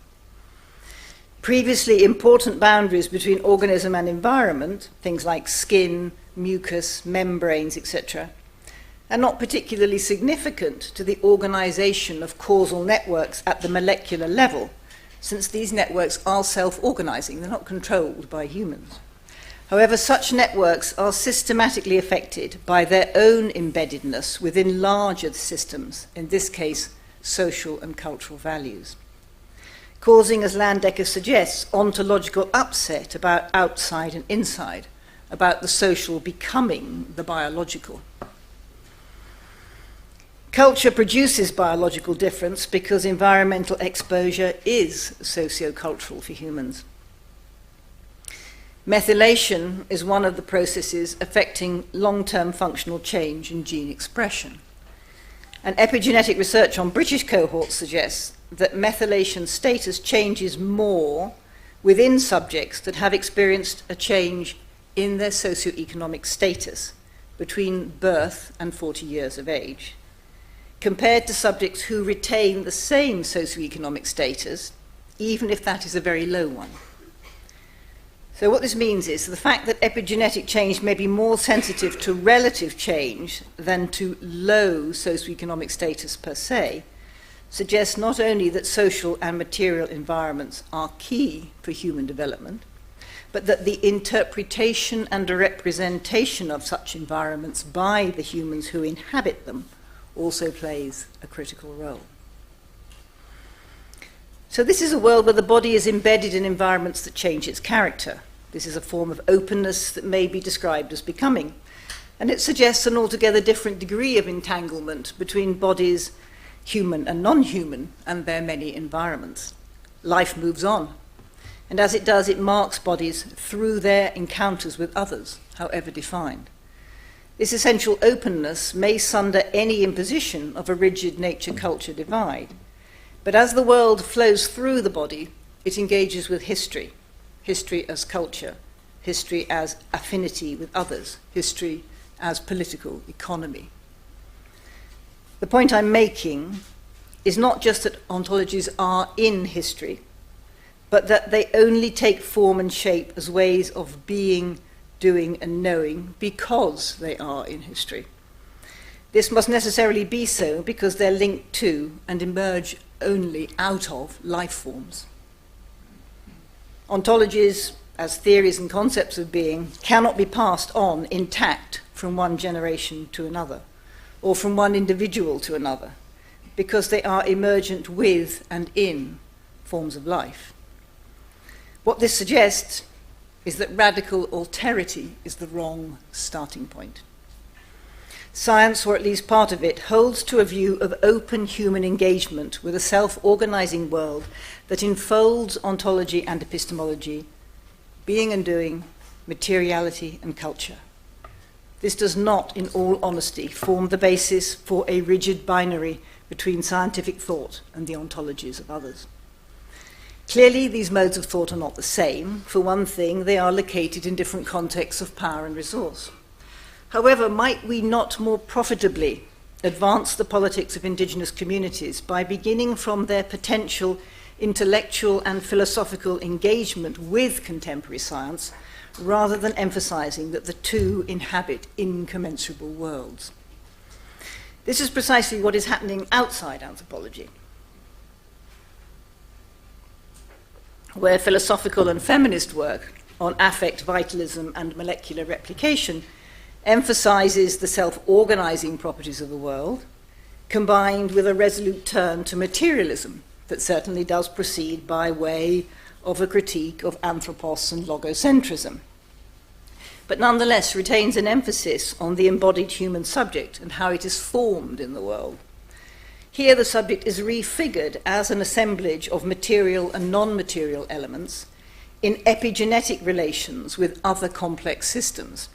A: Previously important boundaries between organism and environment, things like skin, mucus, membranes, etc., are not particularly significant to the organization of causal networks at the molecular level, since these networks are self-organizing, they're not controlled by humans. However, such networks are systematically affected by their own embeddedness within larger systems, in this case, social and cultural values, causing, as Landecker suggests, ontological upset about outside and inside, about the social becoming the biological. Culture produces biological difference because environmental exposure is sociocultural for humans. Methylation is one of the processes affecting long-term functional change in gene expression. And epigenetic research on British cohorts suggests that methylation status changes more within subjects that have experienced a change in their socioeconomic status between birth and 40 years of age, compared to subjects who retain the same socioeconomic status, even if that is a very low one. So what this means is the fact that epigenetic change may be more sensitive to relative change than to low socioeconomic status per se suggests not only that social and material environments are key for human development, but that the interpretation and representation of such environments by the humans who inhabit them also plays a critical role. So this is a world where the body is embedded in environments that change its character. This is a form of openness that may be described as becoming, and it suggests an altogether different degree of entanglement between bodies, human and non-human, and their many environments. Life moves on, and as it does, it marks bodies through their encounters with others, however defined. This essential openness may sunder any imposition of a rigid nature-culture divide, but as the world flows through the body, it engages with history, history as culture, history as affinity with others, history as political economy. The point I'm making is not just that ontologies are in history, but that they only take form and shape as ways of being, doing, and knowing because they are in history. This must necessarily be so because they're linked to and emerge only out of life forms. Ontologies, as theories and concepts of being, cannot be passed on intact from one generation to another, or from one individual to another, because they are emergent with and in forms of life. What this suggests is that radical alterity is the wrong starting point. Science, or at least part of it, holds to a view of open human engagement with a self-organizing world that enfolds ontology and epistemology, being and doing, materiality and culture. This does not, in all honesty, form the basis for a rigid binary between scientific thought and the ontologies of others. Clearly, these modes of thought are not the same. For one thing, they are located in different contexts of power and resource. However, might we not more profitably advance the politics of indigenous communities by beginning from their potential intellectual and philosophical engagement with contemporary science, rather than emphasizing that the two inhabit incommensurable worlds? This is precisely what is happening outside anthropology, where philosophical and feminist work on affect, vitalism, and molecular replication emphasizes the self-organizing properties of the world, combined with a resolute turn to materialism that certainly does proceed by way of a critique of anthropos and logocentrism, but nonetheless retains an emphasis on the embodied human subject and how it is formed in the world. Here the subject is refigured as an assemblage of material and non-material elements in epigenetic relations with other complex systems.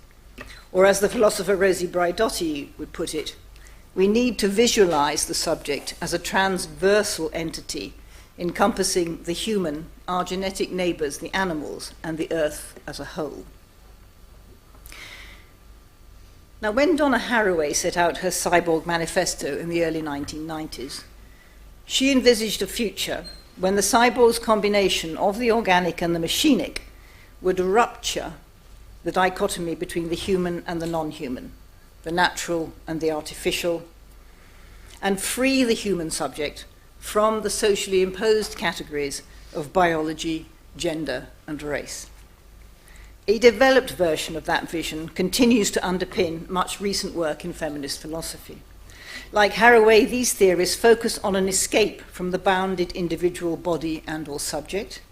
A: Or as the philosopher Rosie Braidotti would put it, we need to visualize the subject as a transversal entity encompassing the human, our genetic neighbors, the animals, and the earth as a whole. Now, when Donna Haraway set out her cyborg manifesto in the early 1990s, she envisaged a future when the cyborg's combination of the organic and the machinic would rupture the dichotomy between the human and the non-human, the natural and the artificial, and free the human subject from the socially imposed categories of biology, gender, and race. A developed version of that vision continues to underpin much recent work in feminist philosophy. Like Haraway, these theories focus on an escape from the bounded individual body and/or subject,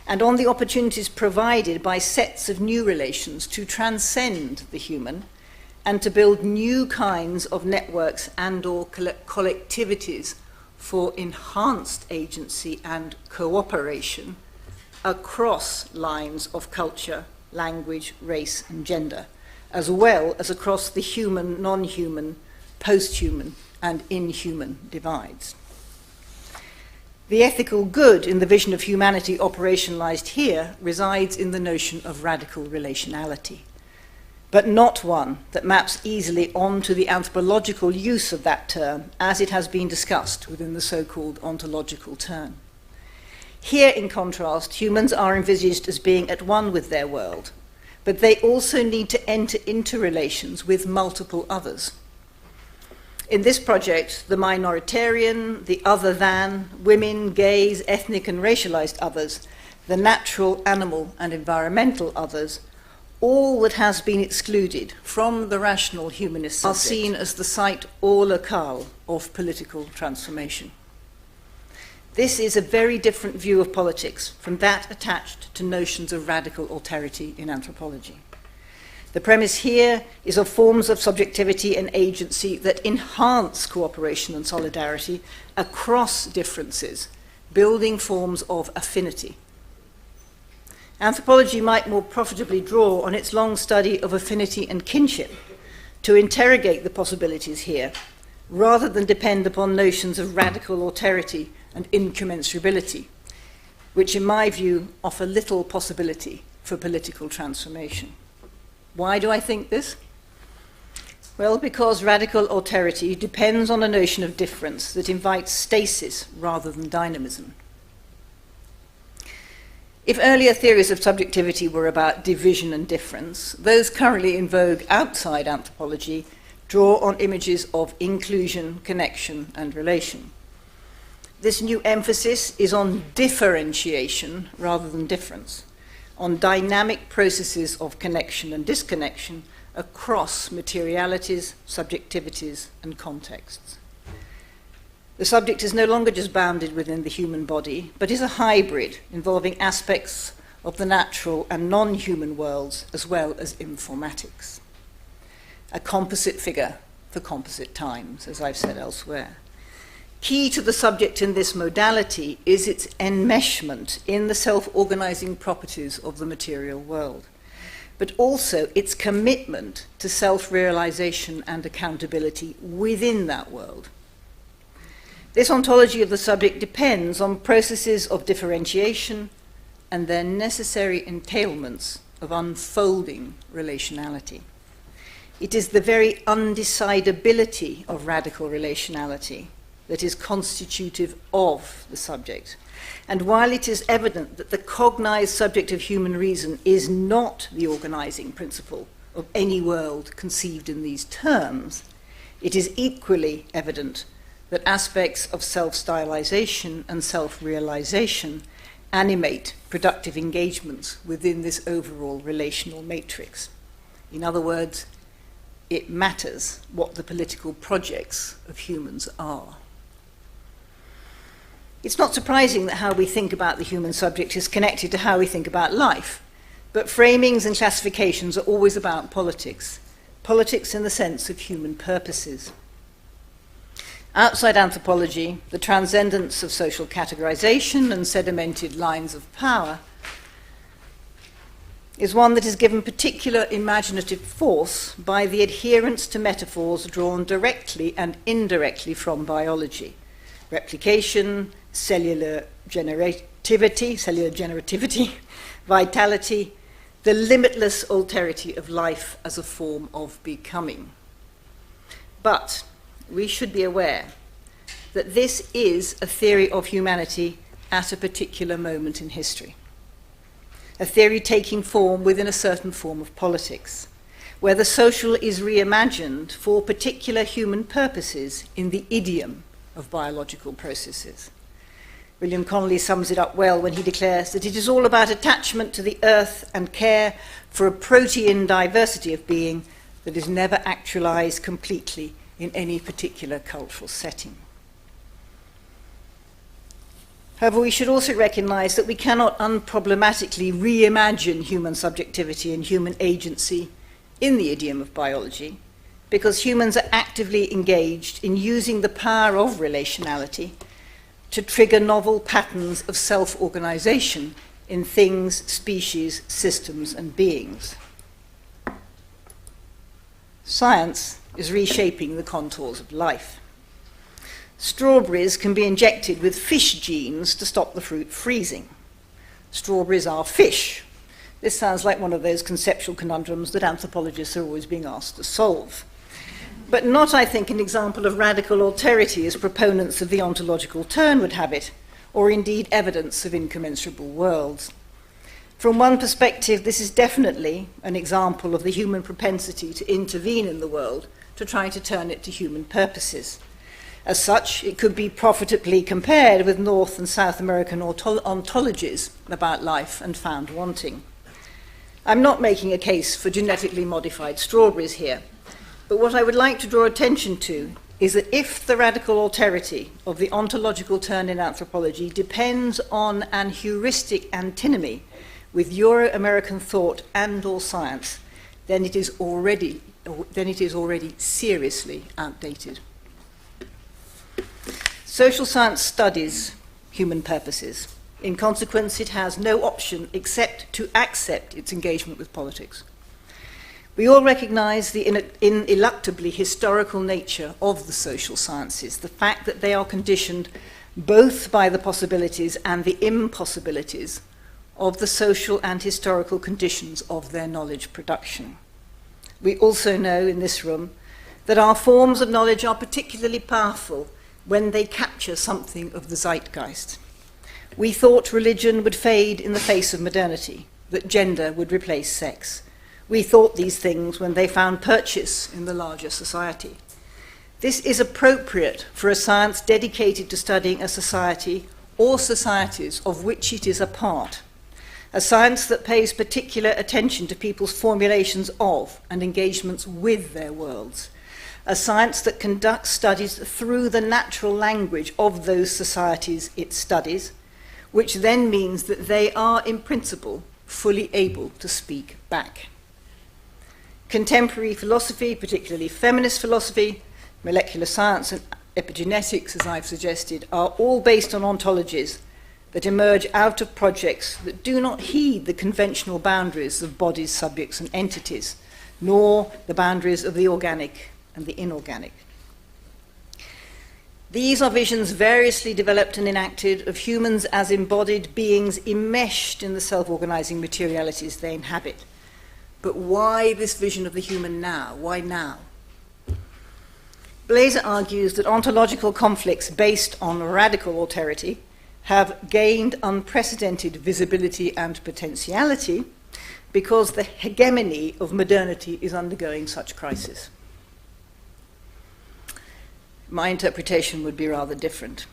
A: and on the opportunities provided by sets of new relations to transcend the human and to build new kinds of networks and/or collectivities for enhanced agency and cooperation across lines of culture, language, race, and gender, as well as across the human, non-human, post-human, and inhuman divides. The ethical good in the vision of humanity operationalized here resides in the notion of radical relationality, but not one that maps easily onto the anthropological use of that term as it has been discussed within the so-called ontological turn. Here, in contrast, humans are envisaged as being at one with their world, but they also need to enter into relations with multiple others. In this project, the minoritarian, the other than, women, gays, ethnic and racialized others, the natural, animal and environmental others, all that has been excluded from the rational humanist subject are seen as the site or locale of political transformation. This is a very different view of politics from that attached to notions of radical alterity in anthropology. The premise here is of forms of subjectivity and agency that enhance cooperation and solidarity across differences, building forms of affinity. Anthropology might more profitably draw on its long study of affinity and kinship to interrogate the possibilities here, rather than depend upon notions of radical alterity and incommensurability, which in my view offer little possibility for political transformation. Why do I think this? Well, because radical alterity depends on a notion of difference that invites stasis rather than dynamism. If earlier theories of subjectivity were about division and difference, those currently in vogue outside anthropology draw on images of inclusion, connection, and relation. This new emphasis is on differentiation rather than difference, on dynamic processes of connection and disconnection across materialities, subjectivities, and contexts. The subject is no longer just bounded within the human body, but is a hybrid involving aspects of the natural and non-human worlds as well as informatics. A composite figure for composite times, as I've said elsewhere. Key to the subject in this modality is its enmeshment in the self-organizing properties of the material world, but also its commitment to self-realization and accountability within that world. This ontology of the subject depends on processes of differentiation and their necessary entailments of unfolding relationality. It is the very undecidability of radical relationality that is constitutive of the subject. And while it is evident that the cognized subject of human reason is not the organizing principle of any world conceived in these terms, it is equally evident that aspects of self-stylization and self-realization animate productive engagements within this overall relational matrix. In other words, it matters what the political projects of humans are. It's not surprising that how we think about the human subject is connected to how we think about life, but framings and classifications are always about politics, politics in the sense of human purposes. Outside anthropology, the transcendence of social categorization and sedimented lines of power is one that is given particular imaginative force by the adherence to metaphors drawn directly and indirectly from biology. Replication, cellular generativity, vitality, the limitless alterity of life as a form of becoming. But we should be aware that this is a theory of humanity at a particular moment in history. A theory taking form within a certain form of politics, where the social is reimagined for particular human purposes in the idiom of biological processes. William Connolly sums it up well when he declares that it is all about attachment to the earth and care for a protean diversity of being that is never actualized completely in any particular cultural setting. However, we should also recognize that we cannot unproblematically reimagine human subjectivity and human agency in the idiom of biology, because humans are actively engaged in using the power of relationality to trigger novel patterns of self-organization in things, species, systems, and beings. Science is reshaping the contours of life. Strawberries can be injected with fish genes to stop the fruit freezing. Strawberries are fish. This sounds like one of those conceptual conundrums that anthropologists are always being asked to solve. But not, I think, an example of radical alterity as proponents of the ontological turn would have it, or indeed evidence of incommensurable worlds. From one perspective, this is definitely an example of the human propensity to intervene in the world, to try to turn it to human purposes. As such, it could be profitably compared with North and South American ontologies about life and found wanting. I'm not making a case for genetically modified strawberries here, but what I would like to draw attention to is that if the radical alterity of the ontological turn in anthropology depends on an heuristic antinomy with Euro-American thought and or science, then it is already seriously outdated. Social science studies human purposes. In consequence, it has no option except to accept its engagement with politics. We all recognize the ineluctably historical nature of the social sciences, the fact that they are conditioned both by the possibilities and the impossibilities of the social and historical conditions of their knowledge production. We also know in this room that our forms of knowledge are particularly powerful when they capture something of the zeitgeist. We thought religion would fade in the face of modernity, that gender would replace sex. We thought these things when they found purchase in the larger society. This is appropriate for a science dedicated to studying a society or societies of which it is a part, a science that pays particular attention to people's formulations of and engagements with their worlds, a science that conducts studies through the natural language of those societies it studies, which then means that they are, in principle, fully able to speak back. Contemporary philosophy, particularly feminist philosophy, molecular science and epigenetics, as I've suggested, are all based on ontologies that emerge out of projects that do not heed the conventional boundaries of bodies, subjects, and entities, nor the boundaries of the organic and the inorganic. These are visions variously developed and enacted of humans as embodied beings enmeshed in the self-organizing materialities they inhabit. But why this vision of the human now? Why now? Blazer argues that ontological conflicts based on radical alterity have gained unprecedented visibility and potentiality because the hegemony of modernity is undergoing such crisis. My interpretation would be rather different,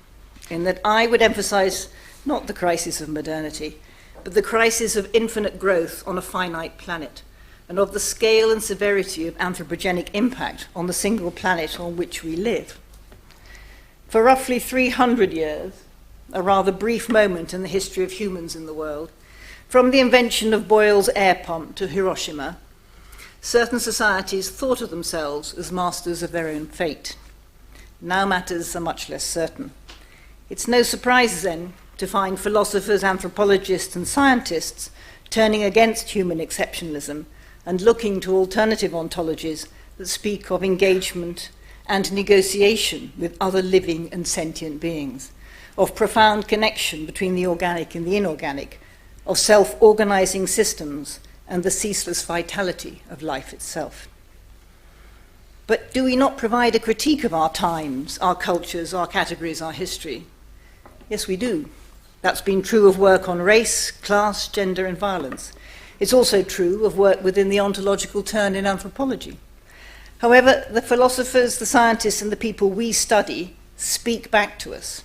A: in that I would emphasize not the crisis of modernity, but the crisis of infinite growth on a finite planet, and of the scale and severity of anthropogenic impact on the single planet on which we live. For roughly 300 years, a rather brief moment in the history of humans in the world, from the invention of Boyle's air pump to Hiroshima, certain societies thought of themselves as masters of their own fate. Now matters are much less certain. It's no surprise, then, to find philosophers, anthropologists, and scientists turning against human exceptionalism and looking to alternative ontologies that speak of engagement and negotiation with other living and sentient beings, of profound connection between the organic and the inorganic, of self-organizing systems and the ceaseless vitality of life itself. But do we not provide a critique of our times, our cultures, our categories, our history? Yes, we do. That's been true of work on race, class, gender, and violence. It's also true of work within the ontological turn in anthropology. However, the philosophers, the scientists, and the people we study speak back to us.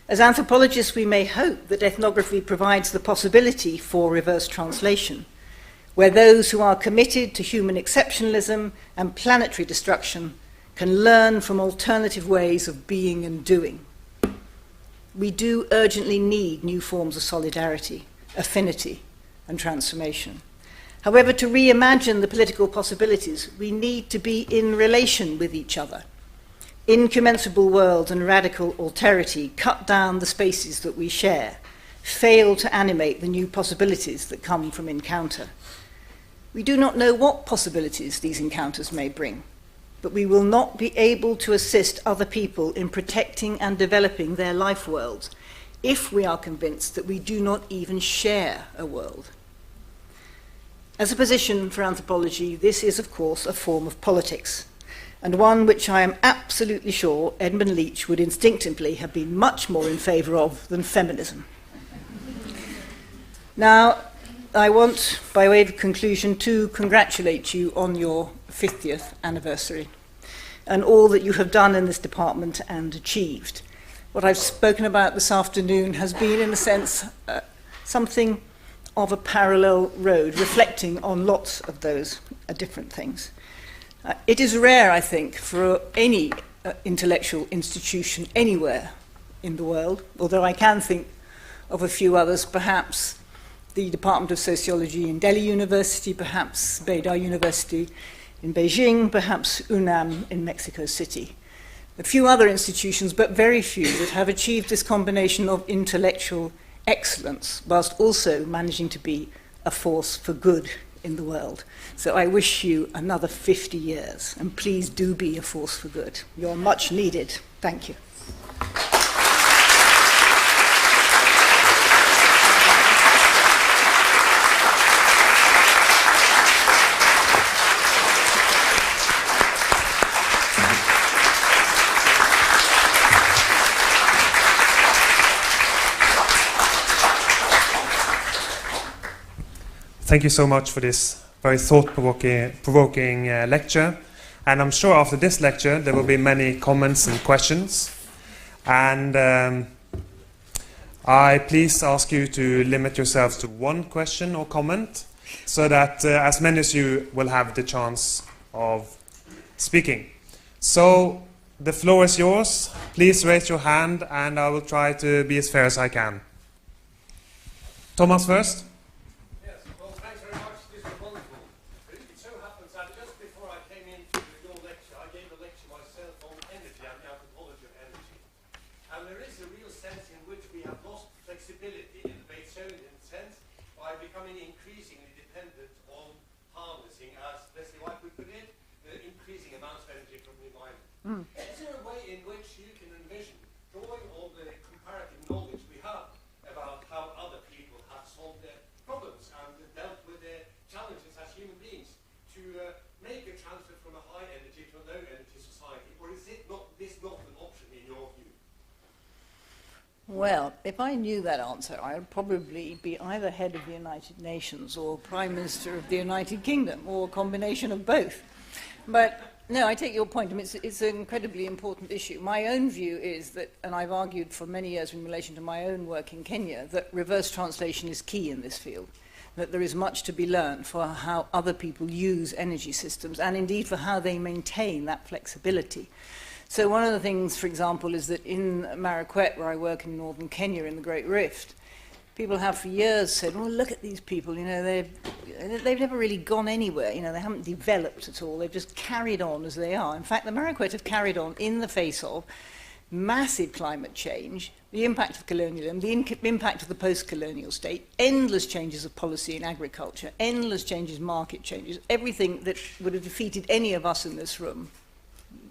A: As anthropologists, we may hope that ethnography provides the possibility for reverse translation, where those who are committed to human exceptionalism and planetary destruction can learn from alternative ways of being and doing. We do urgently need new forms of solidarity, affinity, and transformation. However, to reimagine the political possibilities, we need to be in relation with each other. Incommensurable worlds and radical alterity cut down the spaces that we share, fail to animate the new possibilities that come from encounter. We do not know what possibilities these encounters may bring, but we will not be able to assist other people in protecting and developing their life worlds if we are convinced that we do not even share a world. As a position for anthropology, this is, of course, a form of politics, and one which I am absolutely sure Edmund Leach would instinctively have been much more in favour of than feminism. Now, I want, by way of conclusion, to congratulate you on your 50th anniversary and all that you have done in this department and achieved. What I've spoken about this afternoon has been, in a sense, something of a parallel road, reflecting on lots of those different things. It is rare, I think, for any intellectual institution anywhere in the world, although I can think of a few others, perhaps the Department of Sociology in Delhi University, perhaps Beida University in Beijing, perhaps UNAM in Mexico City. A few other institutions, but very few, that have achieved this combination of intellectual excellence whilst also managing to be a force for good in the world. So I wish you another 50 years, and please do be a force for good. You're much needed. Thank you.
B: Thank you so much for this very thought-provoking lecture. And I'm sure after this lecture there will be many comments and questions. And I please ask you to limit yourselves to one question or comment so that as many as you will have the chance of speaking. So the floor is yours. Please raise your hand and I will try to be as fair as I can. Thomas first.
C: Is there a way in which you can envision, drawing on the comparative knowledge we have about how other people have solved their problems and dealt with their challenges as human beings, to make a transfer from a high energy to a low energy society? Or is it not an option in your view?
A: Well, if I knew that answer, I would probably be either head of the United Nations or Prime Minister of the United Kingdom, or a combination of both. But no, I take your point. I mean, it's an incredibly important issue. My own view is that, and I've argued for many years in relation to my own work in Kenya, that reverse translation is key in this field, that there is much to be learned for how other people use energy systems, and indeed for how they maintain that flexibility. So one of the things, for example, is that in Marakwet, where I work in northern Kenya in the Great Rift, people have for years said, well, look at these people, you know, they've never really gone anywhere, you know, they haven't developed at all, they've just carried on as they are. In fact, the Marakwet have carried on in the face of massive climate change, the impact of colonialism, the impact of the post-colonial state, endless changes of policy in agriculture, endless changes, market changes, everything that would have defeated any of us in this room,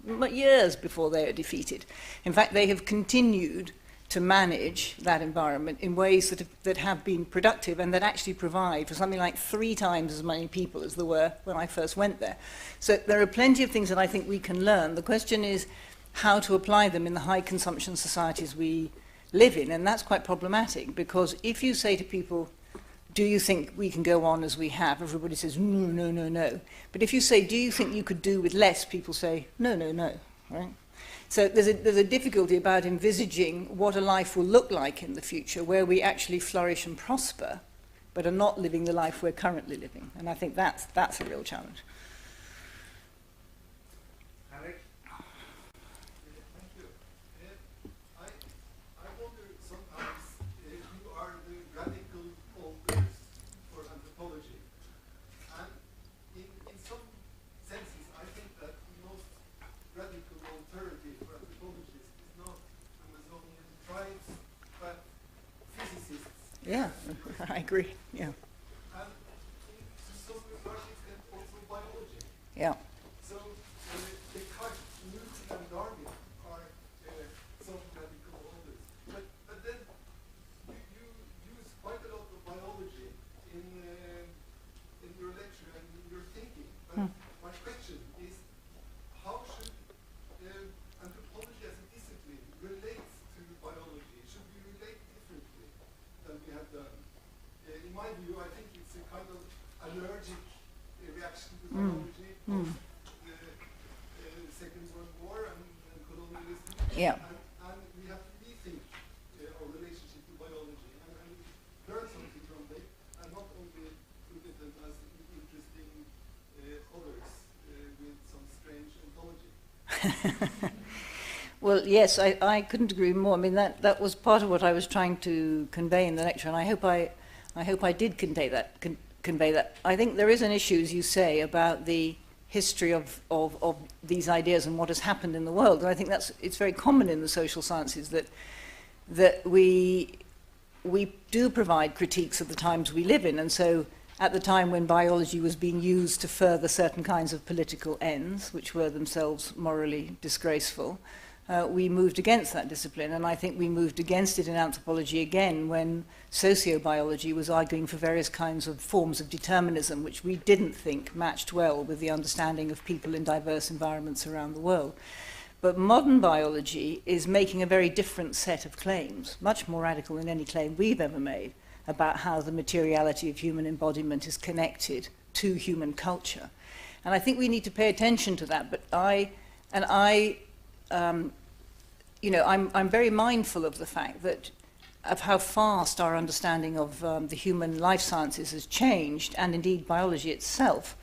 A: but years before they are defeated. In fact, they have continued to manage that environment in ways that have been productive and that actually provide for something like 3 times as many people as there were when I first went there. So there are plenty of things that I think we can learn. The question is how to apply them in the high consumption societies we live in, and that's quite problematic, because if you say to people, do you think we can go on as we have? Everybody says, no, no, no, no. But if you say, do you think you could do with less? People say, no, no, no, right? So there's a difficulty about envisaging what a life will look like in the future where we actually flourish and prosper, but are not living the life we're currently living. And I think that's a real challenge.
C: Henrik? Thank you. I wonder sometimes who are the radical authors for anthropology. And in some senses, I think that the most radical alternative for anthropologists is not Amazonian tribes, but physicists.
A: Yeah, I agree. Yeah.
C: And to some regard, it's also biology.
A: Yeah.
C: So Descartes, Newton, and Darwin are some radical authors. But then you use quite a lot of biology in your lecture and in your thinking. But my question is, how should anthropology as a discipline relate to biology? Should we relate differently than we have done? In my view, I think it's a kind of allergic reaction to biology of the Second World War and colonialism.
A: Yeah.
C: And we have to rethink our relationship to biology and learn something from it and not
A: Well, yes, I couldn't agree more. I mean, that was part of what I was trying to convey in the lecture, and I hope I did convey that. I think there is an issue, as you say, about the history of these ideas and what has happened in the world. And I think it's very common in the social sciences that we do provide critiques of the times we live in. And so at the time when biology was being used to further certain kinds of political ends, which were themselves morally disgraceful, we moved against that discipline. And I think we moved against it in anthropology again when sociobiology was arguing for various kinds of forms of determinism, which we didn't think matched well with the understanding of people in diverse environments around the world. But modern biology is making a very different set of claims, much more radical than any claim we've ever made, about how the materiality of human embodiment is connected to human culture. And I think we need to pay attention to that. But I'm very mindful of the fact that of how fast our understanding of the human life sciences has changed, and indeed biology itself.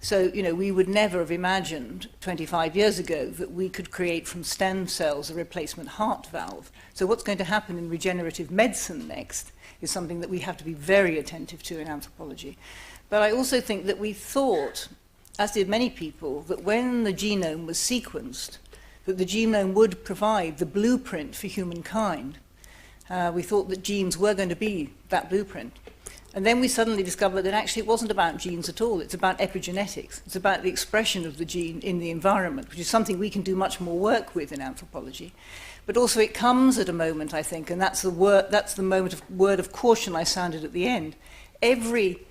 A: So, we would never have imagined 25 years ago that we could create from stem cells a replacement heart valve. So what's going to happen in regenerative medicine next is something that we have to be very attentive to in anthropology. But I also think that we thought, as did many people, that when the genome was sequenced, that the genome would provide the blueprint for humankind. We thought that genes were going to be that blueprint. And then we suddenly discovered that actually it wasn't about genes at all. It's about epigenetics. It's about the expression of the gene in the environment, which is something we can do much more work with in anthropology. But also it comes at a moment, I think, and that's the word of caution I sounded at the end. Every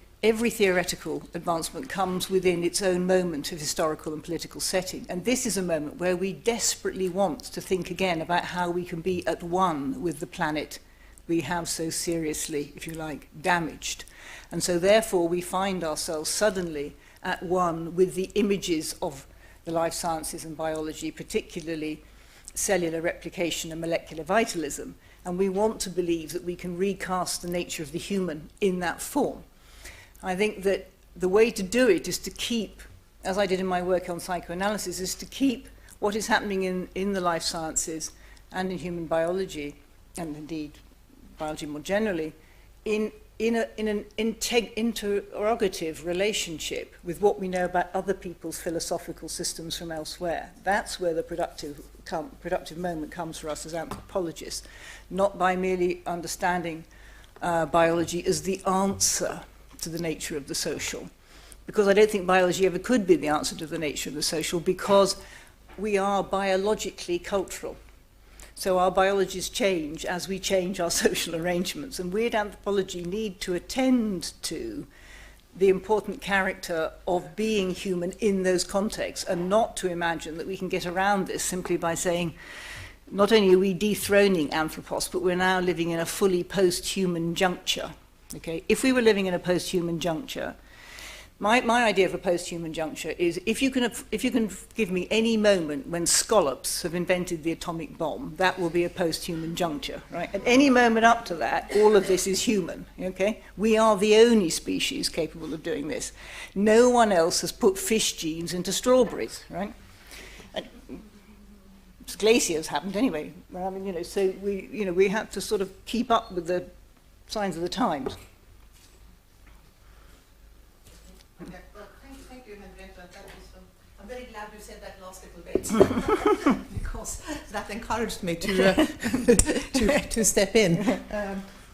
A: theoretical advancement comes within its own moment of historical and political setting. And this is a moment where we desperately want to think again about how we can be at one with the planet we have so seriously, if you like, damaged. And so therefore we find ourselves suddenly at one with the images of the life sciences and biology, particularly cellular replication and molecular vitalism. And we want to believe that we can recast the nature of the human in that form. I think that the way to do it is to keep, as I did in my work on psychoanalysis, is to keep what is happening in the life sciences and in human biology, and indeed biology more generally, in an interrogative relationship with what we know about other people's philosophical systems from elsewhere. That's where the productive moment comes for us as anthropologists, not by merely understanding biology as the answer to the nature of the social. Because I don't think biology ever could be the answer to the nature of the social, because we are biologically cultural. So our biologies change as we change our social arrangements. And we at anthropology need to attend to the important character of being human in those contexts, and not to imagine that we can get around this simply by saying, not only are we dethroning anthropos, but we're now living in a fully post-human juncture. Okay? If we were living in a post-human juncture, my idea of a post-human juncture is if you can give me any moment when scallops have invented the atomic bomb, that will be a post-human juncture, right? At any moment up to that, all of this is human, okay? We are the only species capable of doing this. No one else has put fish genes into strawberries, right? And glaciers haven't anyway. I mean, so we have to sort of keep up with the signs of the times.
D: Thank you, Henrietta. I'm very glad you said that last little bit because that encouraged me to step in.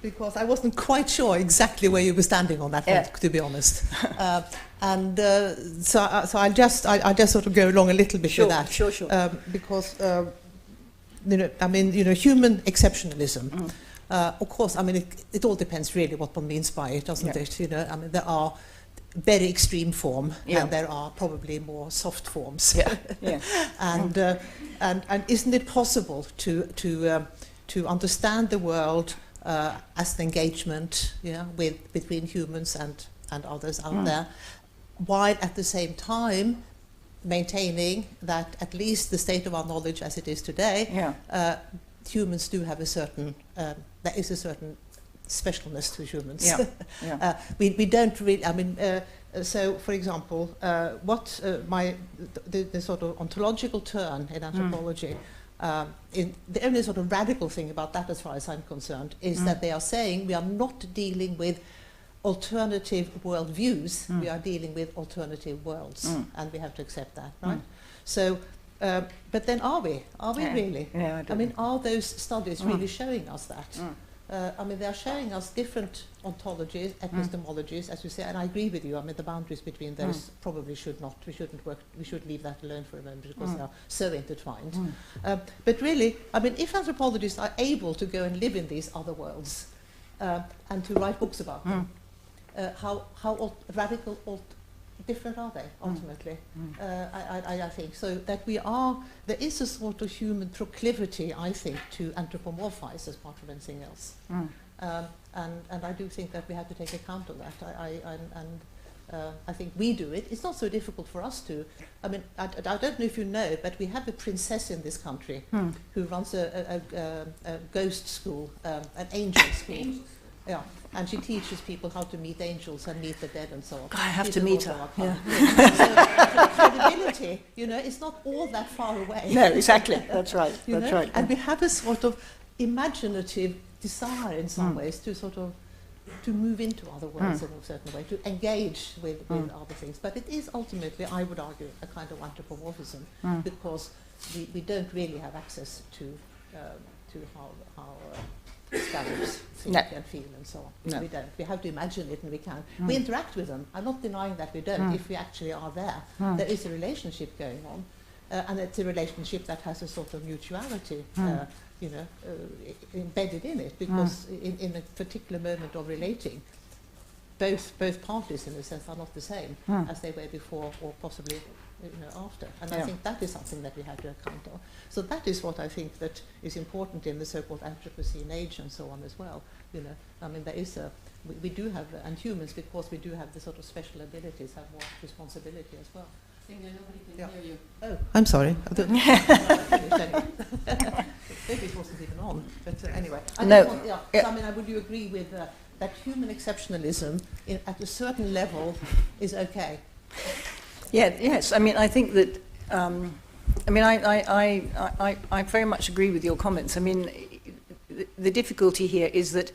D: Because I wasn't quite sure exactly where you were standing on that one, to be honest. So I just sort of go along a little bit with that.
A: Sure.
D: Because human exceptionalism. Of course, it all depends really what one means by it, doesn't it? There are very extreme form, and there are probably more soft forms. And isn't it possible to understand the world as an engagement, between humans and others out there, while at the same time maintaining that at least the state of our knowledge as it is today, humans do have a certain, there is a certain specialness to humans. We don't really, So, for example, the sort of ontological turn in anthropology, the only sort of radical thing about that, as far as I'm concerned, is that they are saying we are not dealing with alternative worldviews, we are dealing with alternative worlds, and we have to accept that, right? So, but then are we really?
A: Yeah,
D: I mean, are those studies really showing us that? I mean, they are showing us different ontologies, epistemologies, as you say, and I agree with you. I mean, the boundaries between those probably should not, we shouldn't work, we should leave that alone for a moment because they are so intertwined. But really, I mean, if anthropologists are able to go and live in these other worlds and to write books about them, how radical different are they ultimately? I think so that there is a sort of human proclivity, I think, to anthropomorphize as part of anything else, and I do think that we have to take account of that. I think we do it. It's not so difficult for us to. I mean, I don't know if you know, but we have a princess in this country who runs a ghost school, an angel school. Yeah, and she teaches people how to meet angels and meet the dead and so on.
A: I have to meet her. Yeah.
D: So credibility, you know, it's not all that far away.
A: No, exactly. That's right.
D: That's right. And we have a sort of imaginative desire in some ways to sort of to move into other worlds in a certain way, to engage with other things. But it is ultimately, I would argue, a kind of anthropomorphism because we don't really have access to how scarabs think and feel and so on. No. We don't. We have to imagine it and we can. We interact with them. I'm not denying that we don't. If we actually are there, there is a relationship going on. And it's a relationship that has a sort of mutuality, embedded in it, because in a particular moment of relating, both parties, in a sense, are not the same as they were before or possibly after. And I think that is something that we have to account of. So that is what I think that is important in the so-called Anthropocene age and so on as well. You know, I mean, there is we do have, and humans, because we do have the sort of special abilities, have more responsibility as well.
E: Nobody can hear you.
D: Oh, I'm sorry. Maybe it wasn't even on. But anyway, I mean, would you agree with that human exceptionalism at a certain level is okay?
A: Yes. I mean, I think that. I very much agree with your comments. I mean, the difficulty here is that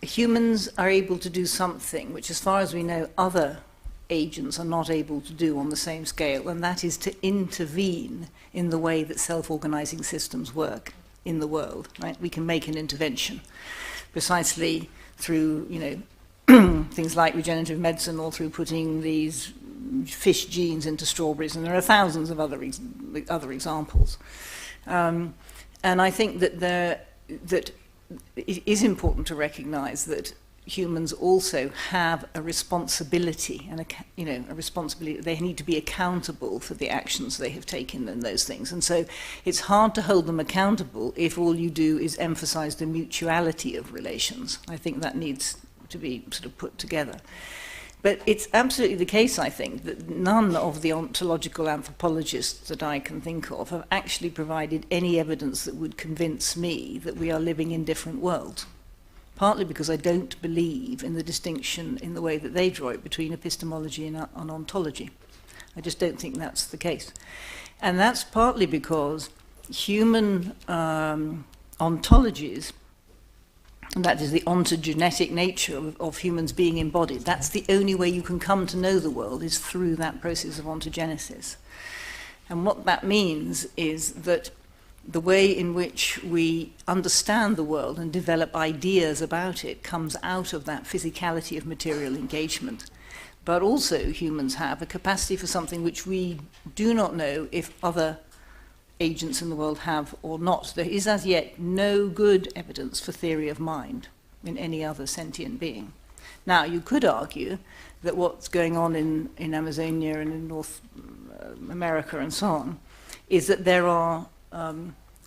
A: humans are able to do something which, as far as we know, other agents are not able to do on the same scale, and that is to intervene in the way that self-organizing systems work in the world. Right? We can make an intervention precisely through, things like regenerative medicine, or through putting these fish genes into strawberries, and there are thousands of other examples. And I think that it is important to recognize that humans also have a responsibility, and a responsibility. They need to be accountable for the actions they have taken and those things. And so it's hard to hold them accountable if all you do is emphasize the mutuality of relations. I think that needs to be sort of put together. But it's absolutely the case, I think, that none of the ontological anthropologists that I can think of have actually provided any evidence that would convince me that we are living in different worlds. Partly because I don't believe in the distinction in the way that they draw it between epistemology and ontology. I just don't think that's the case. And that's partly because human ontologies, and that is the ontogenetic nature of humans being embodied. That's the only way you can come to know the world, is through that process of ontogenesis. And what that means is that the way in which we understand the world and develop ideas about it comes out of that physicality of material engagement. But also humans have a capacity for something which we do not know if other agents in the world have or not. There is as yet no good evidence for theory of mind in any other sentient being. Now, you could argue that what's going on in Amazonia and in North America and so on is that there are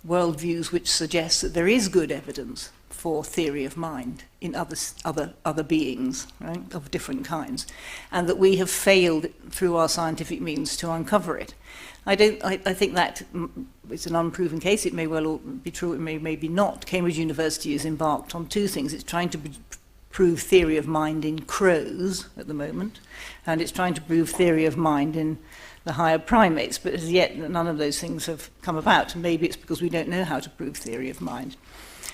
A: worldviews which suggest that there is good evidence for theory of mind in other beings, right, of different kinds, and that we have failed through our scientific means to uncover it. I think that it's an unproven case. It may well be true, it may be not. Cambridge University is embarked on two things. It's trying to prove theory of mind in crows at the moment, and it's trying to prove theory of mind in the higher primates, but as yet none of those things have come about. Maybe it's because we don't know how to prove theory of mind.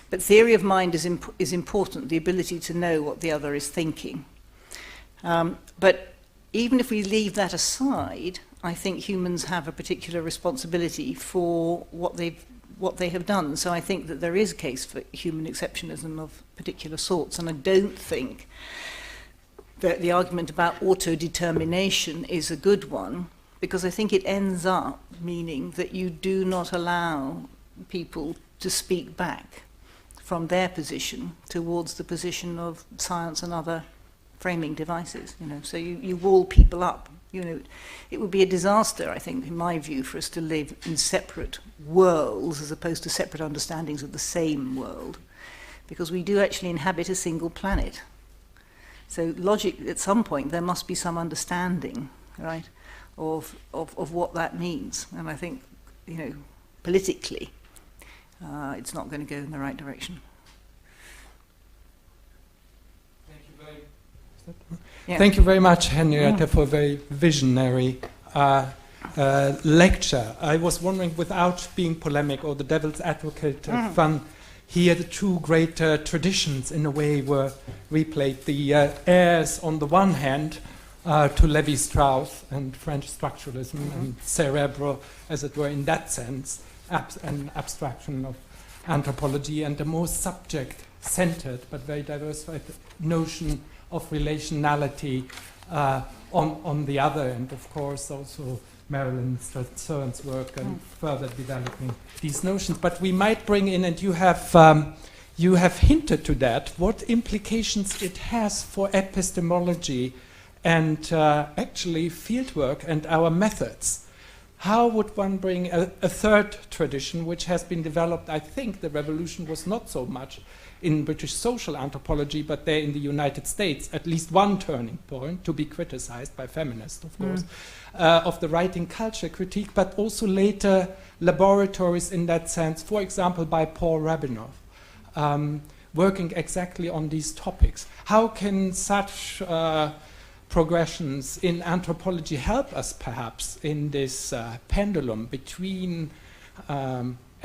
A: But theory of mind is important, the ability to know what the other is thinking. But even if we leave that aside, I think humans have a particular responsibility for what they have done. So I think that there is a case for human exceptionalism of particular sorts, and I don't think that the argument about autodetermination is a good one, because I think it ends up meaning that you do not allow people to speak back from their position towards the position of science and other framing devices. So you wall people up. It would be a disaster, I think, in my view, for us to live in separate worlds as opposed to separate understandings of the same world, because we do actually inhabit a single planet. So logic, at some point, there must be some understanding, right, of what that means. And I think, politically, it's not going to go in the right direction.
F: Thank you very much, Henrietta, for a very visionary lecture. I was wondering, without being polemic or the devil's advocate fun, here the two great traditions in a way were replayed. The heirs on the one hand to Levi-Strauss and French structuralism and cerebral, as it were, in that sense, an abstraction of anthropology, and the more subject-centered but very diversified notion of relationality on the other end. Of course, also Marilyn Strathern's work and further developing these notions. But we might bring in, and you have hinted to that, what implications it has for epistemology and actually fieldwork and our methods. How would one bring a third tradition, which has been developed? I think the revolution was not so much in British social anthropology, but there in the United States, at least one turning point, to be criticized by feminists, of course, of the writing culture critique, but also later laboratories in that sense, for example, by Paul Rabinoff, working exactly on these topics. How can such progressions in anthropology help us, perhaps, in this pendulum between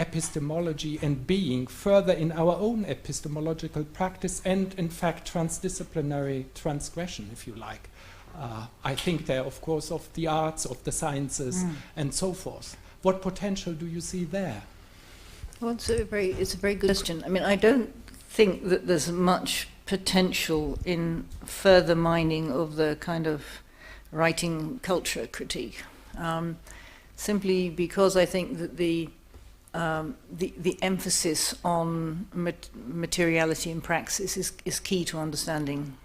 F: epistemology and being, further in our own epistemological practice and, in fact, transdisciplinary transgression, if you like? I think there, of course, of the arts, of the sciences, and so forth. What potential do you see there?
A: Well, it's a very good question. I mean, I don't think that there's much potential in further mining of the kind of writing culture critique, simply because I think that the emphasis on materiality in praxis is key to understanding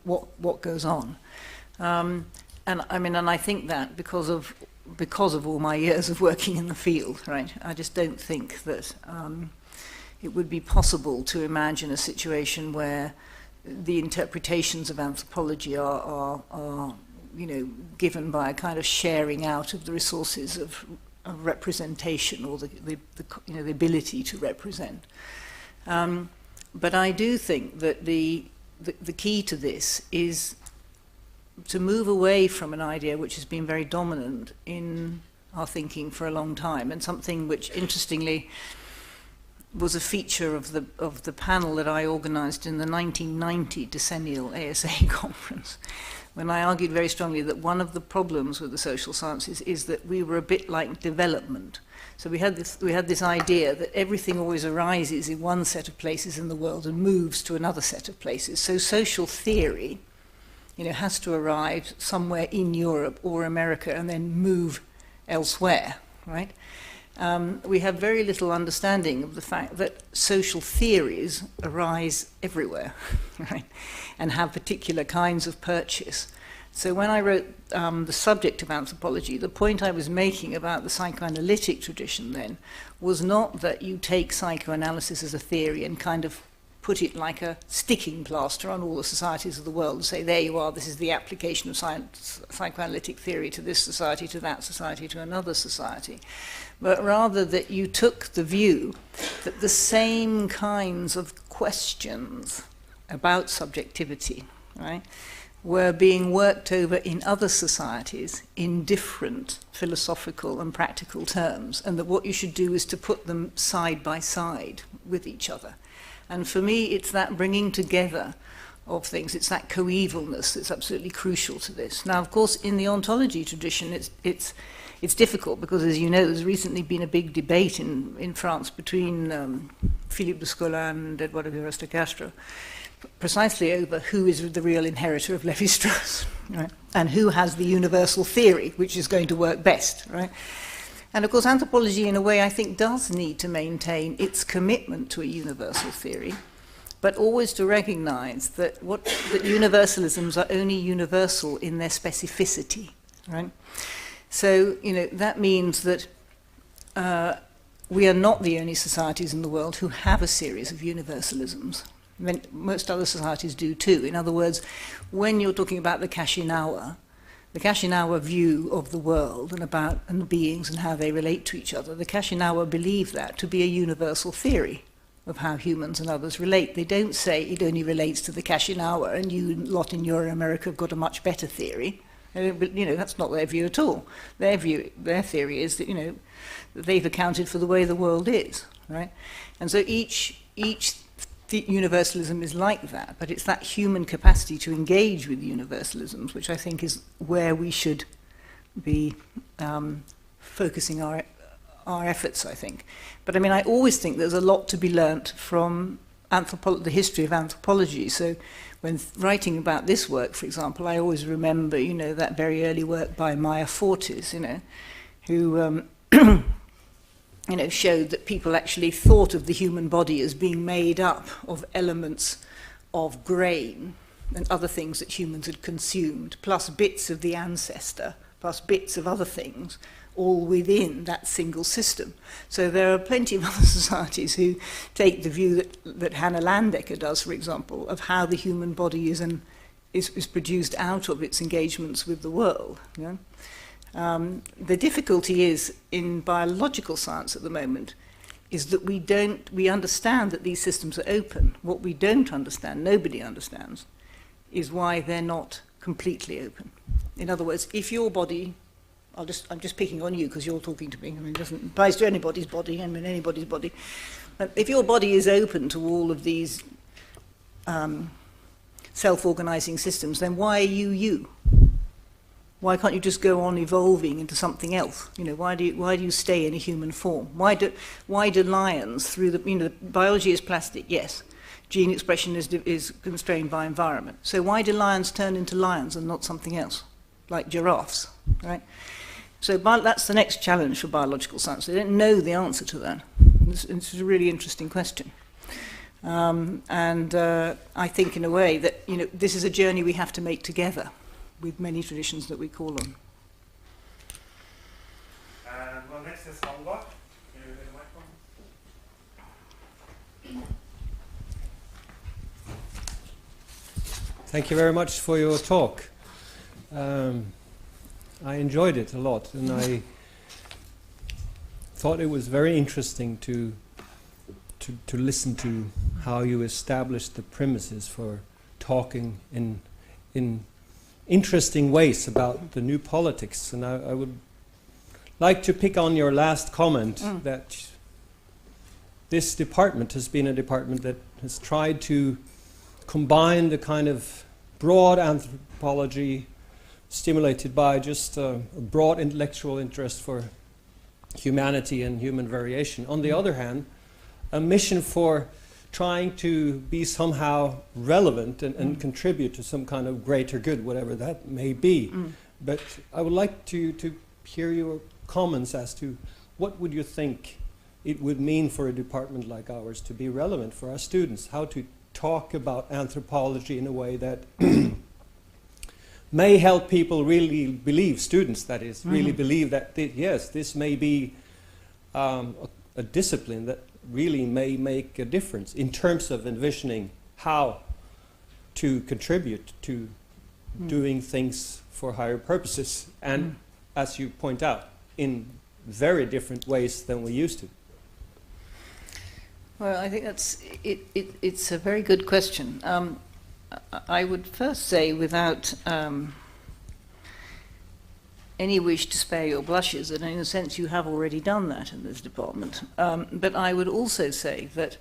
A: what goes on, and I think that because of all my years of working in the field, right? I just don't think that it would be possible to imagine a situation where the interpretations of anthropology are given by a kind of sharing out of the resources of representation or the ability to represent. But I do think that the key to this is to move away from an idea which has been very dominant in our thinking for a long time, and something which, interestingly, was a feature of the panel that I organized in the 1990 decennial ASA conference, when I argued very strongly that one of the problems with the social sciences is that we were a bit like development. So we had this idea that everything always arises in one set of places in the world and moves to another set of places. So social theory, has to arrive somewhere in Europe or America and then move elsewhere, right? We have very little understanding of the fact that social theories arise everywhere, right, and have particular kinds of purchase. So when I wrote the subject of anthropology, the point I was making about the psychoanalytic tradition then was not that you take psychoanalysis as a theory and kind of put it like a sticking plaster on all the societies of the world and say, there you are, this is the application of psychoanalytic theory to this society, to that society, to another society. But rather that you took the view that the same kinds of questions about subjectivity, right, were being worked over in other societies in different philosophical and practical terms, and that what you should do is to put them side by side with each other. And for me, it's that bringing together of things, it's that coevalness that's absolutely crucial to this. Now, of course, in the ontology tradition, it's difficult because, as you know, there's recently been a big debate in France between Philippe de Scolin and Eduardo Viveros de Castro, precisely over who is the real inheritor of Lévi-Strauss, right? And who has the universal theory, which is going to work best, right? And of course, anthropology, in a way, I think, does need to maintain its commitment to a universal theory, but always to recognize that that universalisms are only universal in their specificity, right? So, you know, that means that we are not the only societies in the world who have a series of universalisms. Most other societies do too. In other words, when you're talking about the Kashinawa view of the world and the beings and how they relate to each other, the Kashinawa believe that to be a universal theory of how humans and others relate. They don't say it only relates to the Kashinawa and you lot in Euro America have got a much better theory. But, you know, that's not their view at all. Their theory is that, you know, that they've accounted for the way the world is, right? And so each universalism is like that, but it's that human capacity to engage with universalisms, which I think is where we should be focusing our efforts, I think. But I mean, I always think there's a lot to be learnt from the history of anthropology. So when writing about this work, for example, I always remember, you know, that very early work by Maya Fortis, you know, who you know, showed that people actually thought of the human body as being made up of elements of grain and other things that humans had consumed, plus bits of the ancestor, plus bits of other things, all within that single system. So there are plenty of other societies who take the view that Hannah Landecker does, for example, of how the human body is produced out of its engagements with the world. You know? The difficulty is in biological science at the moment is that we understand that these systems are open. What we don't understand, nobody understands, is why they're not completely open. In other words, if your body, I'm just picking on you because you're talking to me, I mean, it doesn't apply to anybody's body, I mean anybody's body. But if your body is open to all of these self-organizing systems, then why are you? Why can't you just go on evolving into something else? You know, why do you stay in a human form? Why do lions, through the, you know, biology is plastic, yes. Gene expression is constrained by environment. So why do lions turn into lions and not something else, like giraffes, right? So that's the next challenge for biological science. They don't know the answer to that. This is a really interesting question. And I think in a way that, you know, this is a journey we have to make together, with many traditions that we call on.
B: Well, next is Halvard.
G: Thank you very much for your talk. I enjoyed it a lot, and I thought it was very interesting to listen to how you established the premises for talking in interesting ways about the new politics. And I would like to pick on your last comment that this department has been a department that has tried to combine the kind of broad anthropology stimulated by just a broad intellectual interest for humanity and human variation. On the other hand, a mission for trying to be somehow relevant and contribute to some kind of greater good, whatever that may be. But I would like to hear your comments as to what would you think it would mean for a department like ours to be relevant for our students, how to talk about anthropology in a way that may help people really believe, students that is, really believe that, yes, this may be a discipline that really may make a difference in terms of envisioning how to contribute to doing things for higher purposes, and as you point out, in very different ways than we used to.
A: Well, I think it's a very good question. I would first say, without any wish to spare your blushes, that in a sense you have already done that in this department. But I would also say that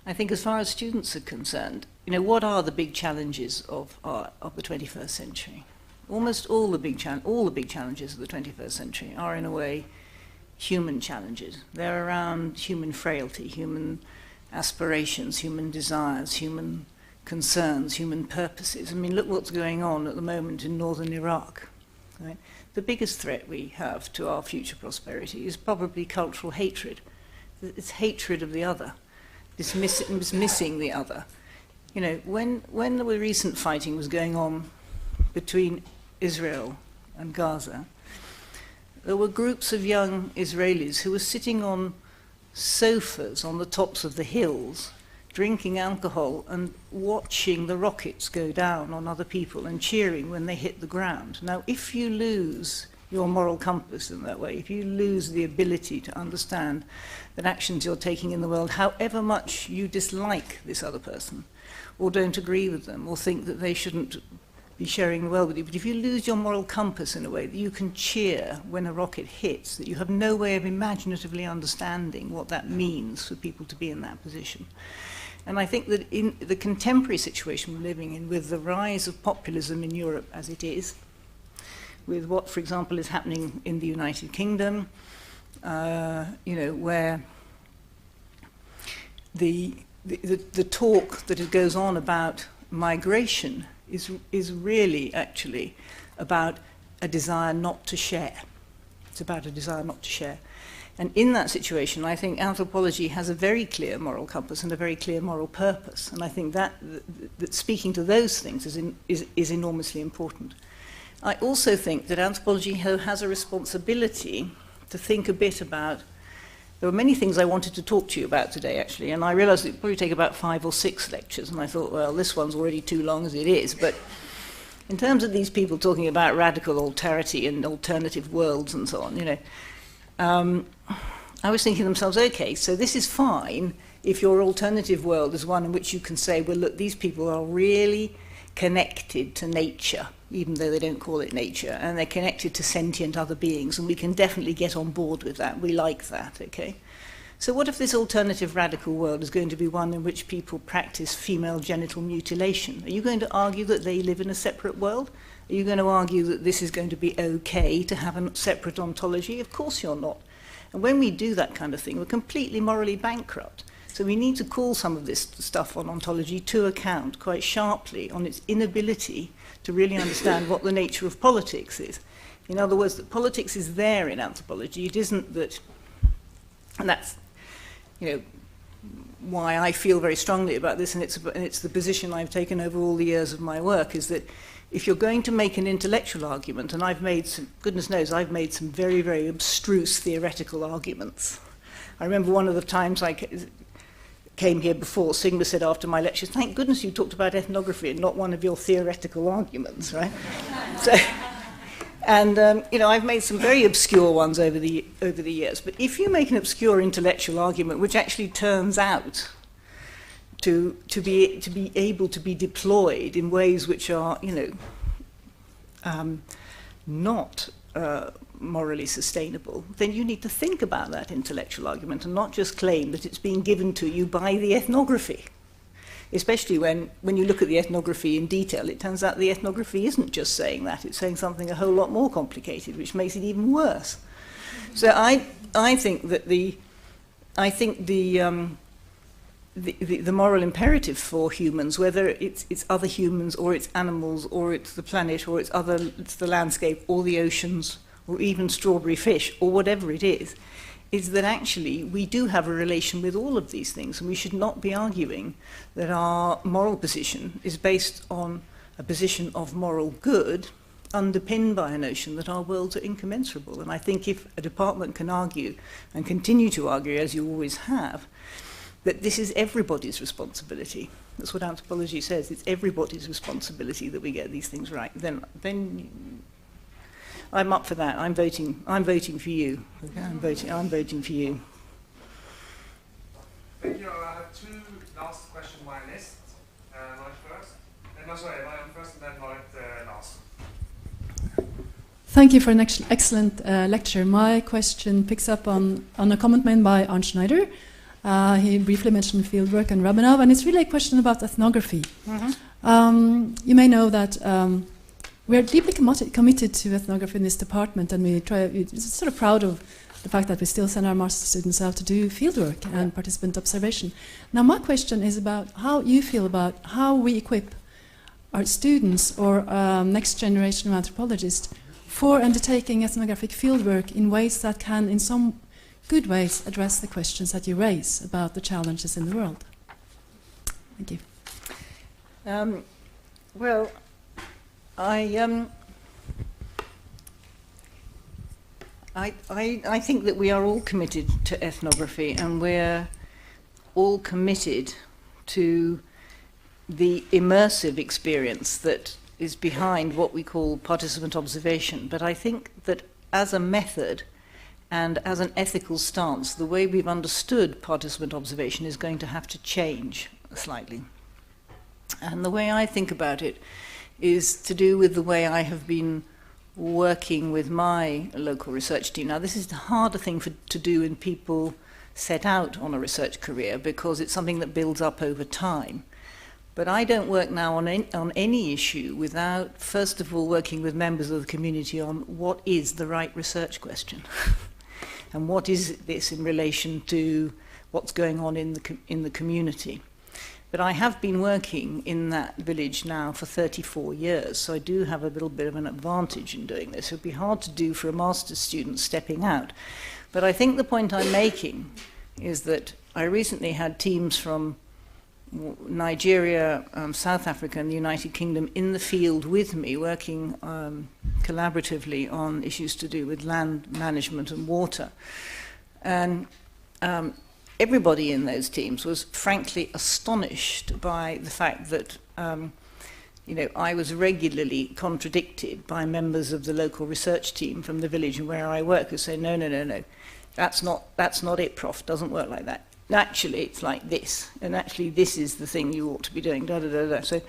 A: I think as far as students are concerned, you know, what are the big challenges of the 21st century? Almost all the big challenges of the 21st century are in a way human challenges. They're around human frailty, human aspirations, human desires, human concerns, human purposes. I mean, look what's going on at the moment in northern Iraq. Right? The biggest threat we have to our future prosperity is probably cultural hatred. It's hatred of the other, dismissing the other. You know, when the recent fighting was going on between Israel and Gaza, there were groups of young Israelis who were sitting on sofas on the tops of the hills, drinking alcohol and watching the rockets go down on other people and cheering when they hit the ground. Now, if you lose your moral compass in that way, if you lose the ability to understand that actions you're taking in the world, however much you dislike this other person, or don't agree with them, or think that they shouldn't be sharing the world with you, but if you lose your moral compass in a way that you can cheer when a rocket hits, that you have no way of imaginatively understanding what that means for people to be in that position. And I think that in the contemporary situation we're living in, with the rise of populism in Europe as it is, with what, for example, is happening in the United Kingdom, you know, where the talk that goes on about migration is really actually about a desire not to share. It's about a desire not to share. And in that situation, I think anthropology has a very clear moral compass and a very clear moral purpose. And I think that speaking to those things is enormously important. I also think that anthropology has a responsibility to think a bit about. There were many things I wanted to talk to you about today, actually, and I realized it would probably take about 5 or 6 lectures, and I thought, well, this one's already too long as it is. But in terms of these people talking about radical alterity and alternative worlds and so on, you know, I was thinking to themselves, okay, so this is fine if your alternative world is one in which you can say, well, look, these people are really connected to nature, even though they don't call it nature, and they're connected to sentient other beings, and we can definitely get on board with that. We like that, okay? So what if this alternative radical world is going to be one in which people practice female genital mutilation? Are you going to argue that they live in a separate world? Are you going to argue that this is going to be okay to have a separate ontology? Of course you're not. And when we do that kind of thing, we're completely morally bankrupt. So we need to call some of this stuff on ontology to account quite sharply on its inability to really understand what the nature of politics is. In other words, that politics is there in anthropology. It isn't that, and that's, you know, why I feel very strongly about this, and it's the position I've taken over all the years of my work, is that if you're going to make an intellectual argument, and I've made some, goodness knows, I've made some very, very abstruse theoretical arguments. I remember one of the times I came here before, Sigma said after my lectures, thank goodness you talked about ethnography and not one of your theoretical arguments, right? So, and you know, I've made some very obscure ones over the years, but if you make an obscure intellectual argument which actually turns out to be able to be deployed in ways which are, you know, not morally sustainable, then you need to think about that intellectual argument and not just claim that it's being given to you by the ethnography. Especially when you look at the ethnography in detail, it turns out the ethnography isn't just saying that, it's saying something a whole lot more complicated, which makes it even worse. So I think that the moral imperative for humans, whether it's other humans or it's animals or it's the planet or it's the landscape or the oceans or even strawberry fish or whatever it is that actually we do have a relation with all of these things, and we should not be arguing that our moral position is based on a position of moral good underpinned by a notion that our worlds are incommensurable. And I think if a department can argue and continue to argue, as you always have, that this is everybody's responsibility. That's what anthropology says. It's everybody's responsibility that we get these things right. Then I'm up for that. I'm voting for you. Okay? I'm voting for you.
C: Thank you.
B: you, I have two last questions on my list. Marit first. No, sorry, Marianne first and then Marit last.
E: Thank you for an excellent lecture. My question picks up on a comment made by Arne Schneider. He briefly mentioned fieldwork and Rabinov, and it's really a question about ethnography. You may know that we are deeply committed to ethnography in this department, and we're sort of proud of the fact that we still send our master students out to do fieldwork and participant observation. Now, my question is about how you feel about how we equip our students or next generation of anthropologists for undertaking ethnographic fieldwork in ways that can, in some good ways, address the questions that you raise about the challenges in the world. Thank you.
A: Well, I think that we are all committed to ethnography, and we're all committed to the immersive experience that is behind what we call participant observation. But I think that as a method and as an ethical stance, the way we've understood participant observation is going to have to change slightly. And the way I think about it is to do with the way I have been working with my local research team. Now, this is the harder thing to do when people set out on a research career, because it's something that builds up over time. But I don't work now on any issue without, first of all, working with members of the community on what is the right research question. And what is this in relation to what's going on in the community. But I have been working in that village now for 34 years, so I do have a little bit of an advantage in doing this. It would be hard to do for a master's student stepping out. But I think the point I'm making is that I recently had teams from Nigeria, South Africa and the United Kingdom in the field with me, working collaboratively on issues to do with land management and water. And everybody in those teams was frankly astonished by the fact that I was regularly contradicted by members of the local research team from the village where I work who say, no, that's not it, Prof, doesn't work like that. Actually, it's like this, and actually this is the thing you ought to be doing, So,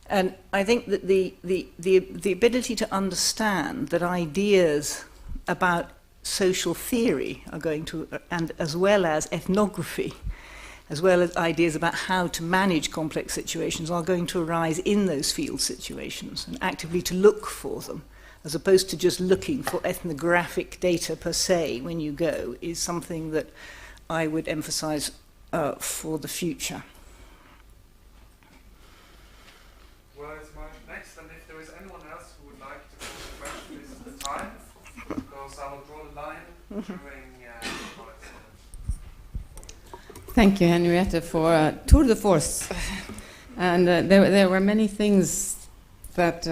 A: and I think that the ability to understand that ideas about social theory are going to, and as well as ethnography, as well as ideas about how to manage complex situations, are going to arise in those field situations, and actively to look for them, as opposed to just looking for ethnographic data per se when you go, is something that I would emphasize for the future.
B: Well, it's Mark next, and if there is anyone else who would like to pose a question, this is the time, because I will draw the line during
H: Thank you, Henrietta, for tour de force. And there were many things that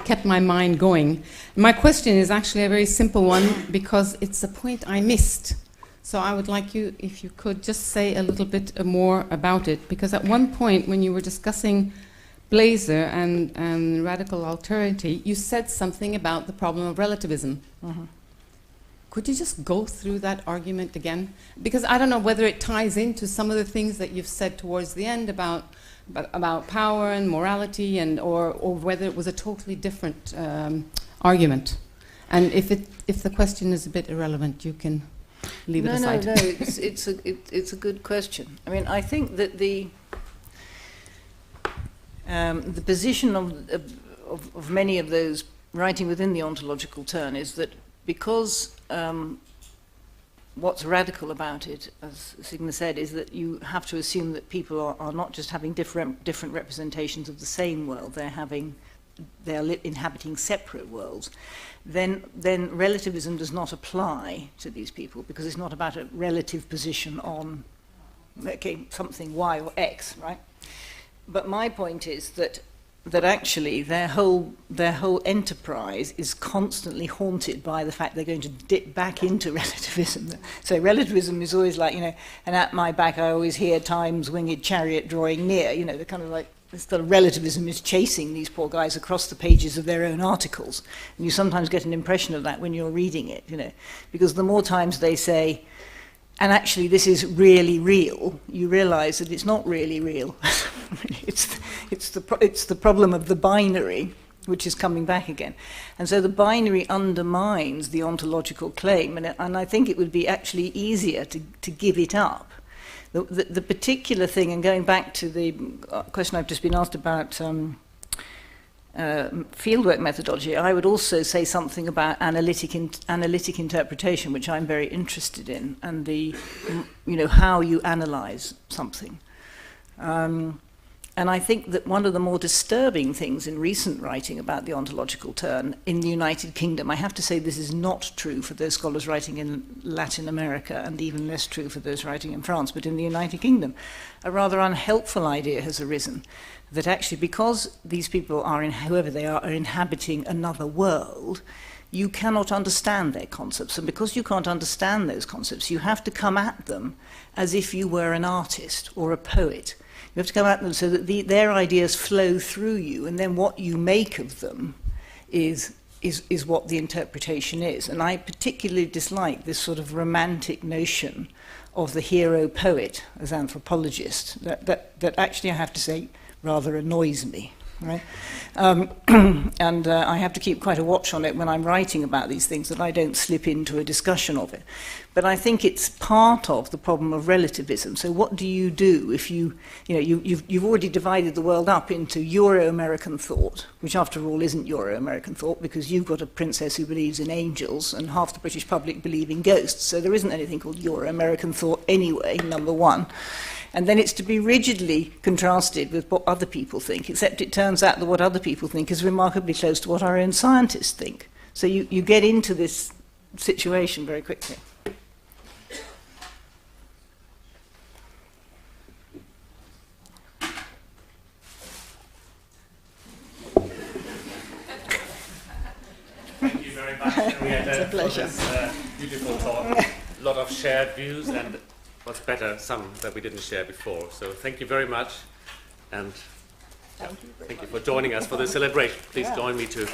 H: kept my mind going. My question is actually a very simple one, because it's a point I missed. So I would like you, if you could, just say a little bit more about it. Because at one point, when you were discussing Blazer and radical alterity, you said something about the problem of relativism. Mm-hmm. Could you just go through that argument again? Because I don't know whether it ties into some of the things that you've said towards the end about power and morality, or whether it was a totally different argument. And if the question is a bit irrelevant, you can leave it aside.
A: No, it's a good question. I mean, I think that the position of many of those writing within the ontological turn is that because what's radical about it, as Signe said, is that you have to assume that people are not just having different representations of the same world, they're inhabiting separate worlds. Then relativism does not apply to these people, because it's not about a relative position on something Y or X, right? But my point is that actually their whole enterprise is constantly haunted by the fact they're going to dip back into relativism. So relativism is always like, and at my back I always hear time's winged chariot drawing near. They're kind of like, this sort of relativism is chasing these poor guys across the pages of their own articles. And you sometimes get an impression of that when you're reading it, because the more times they say, and actually this is really real, you realize that it's not really real. it's the problem of the binary, which is coming back again. And so the binary undermines the ontological claim, and I think it would be actually easier to give it up. The particular thing, and going back to the question I've just been asked about fieldwork methodology, I would also say something about analytic interpretation, which I'm very interested in, and how you analyze something. And I think that one of the more disturbing things in recent writing about the ontological turn in the United Kingdom, I have to say this is not true for those scholars writing in Latin America, and even less true for those writing in France, but in the United Kingdom, a rather unhelpful idea has arisen that actually because these people are, whoever they are inhabiting another world, you cannot understand their concepts. And because you can't understand those concepts, you have to come at them as if you were an artist or a poet. You have to come at them so that their ideas flow through you, and then what you make of them is what the interpretation is. And I particularly dislike this sort of romantic notion of the hero poet as anthropologist that actually, I have to say, rather annoys me. Right? And I have to keep quite a watch on it when I'm writing about these things, that I don't slip into a discussion of it. But I think it's part of the problem of relativism. So what do you do if you've already divided the world up into Euro-American thought, which after all isn't Euro-American thought, because you've got a princess who believes in angels and half the British public believe in ghosts. So there isn't anything called Euro-American thought anyway, number one. And then it's to be rigidly contrasted with what other people think, except it turns out that what other people think is remarkably close to what our own scientists think. So you get into this situation very quickly.
I: Thank you very much, Henrietta,
A: It's a pleasure.
I: for this beautiful talk. A lot of shared views, and what's better, some that we didn't share before. So thank you very much, and thank you for joining us for the celebration. Please join me to...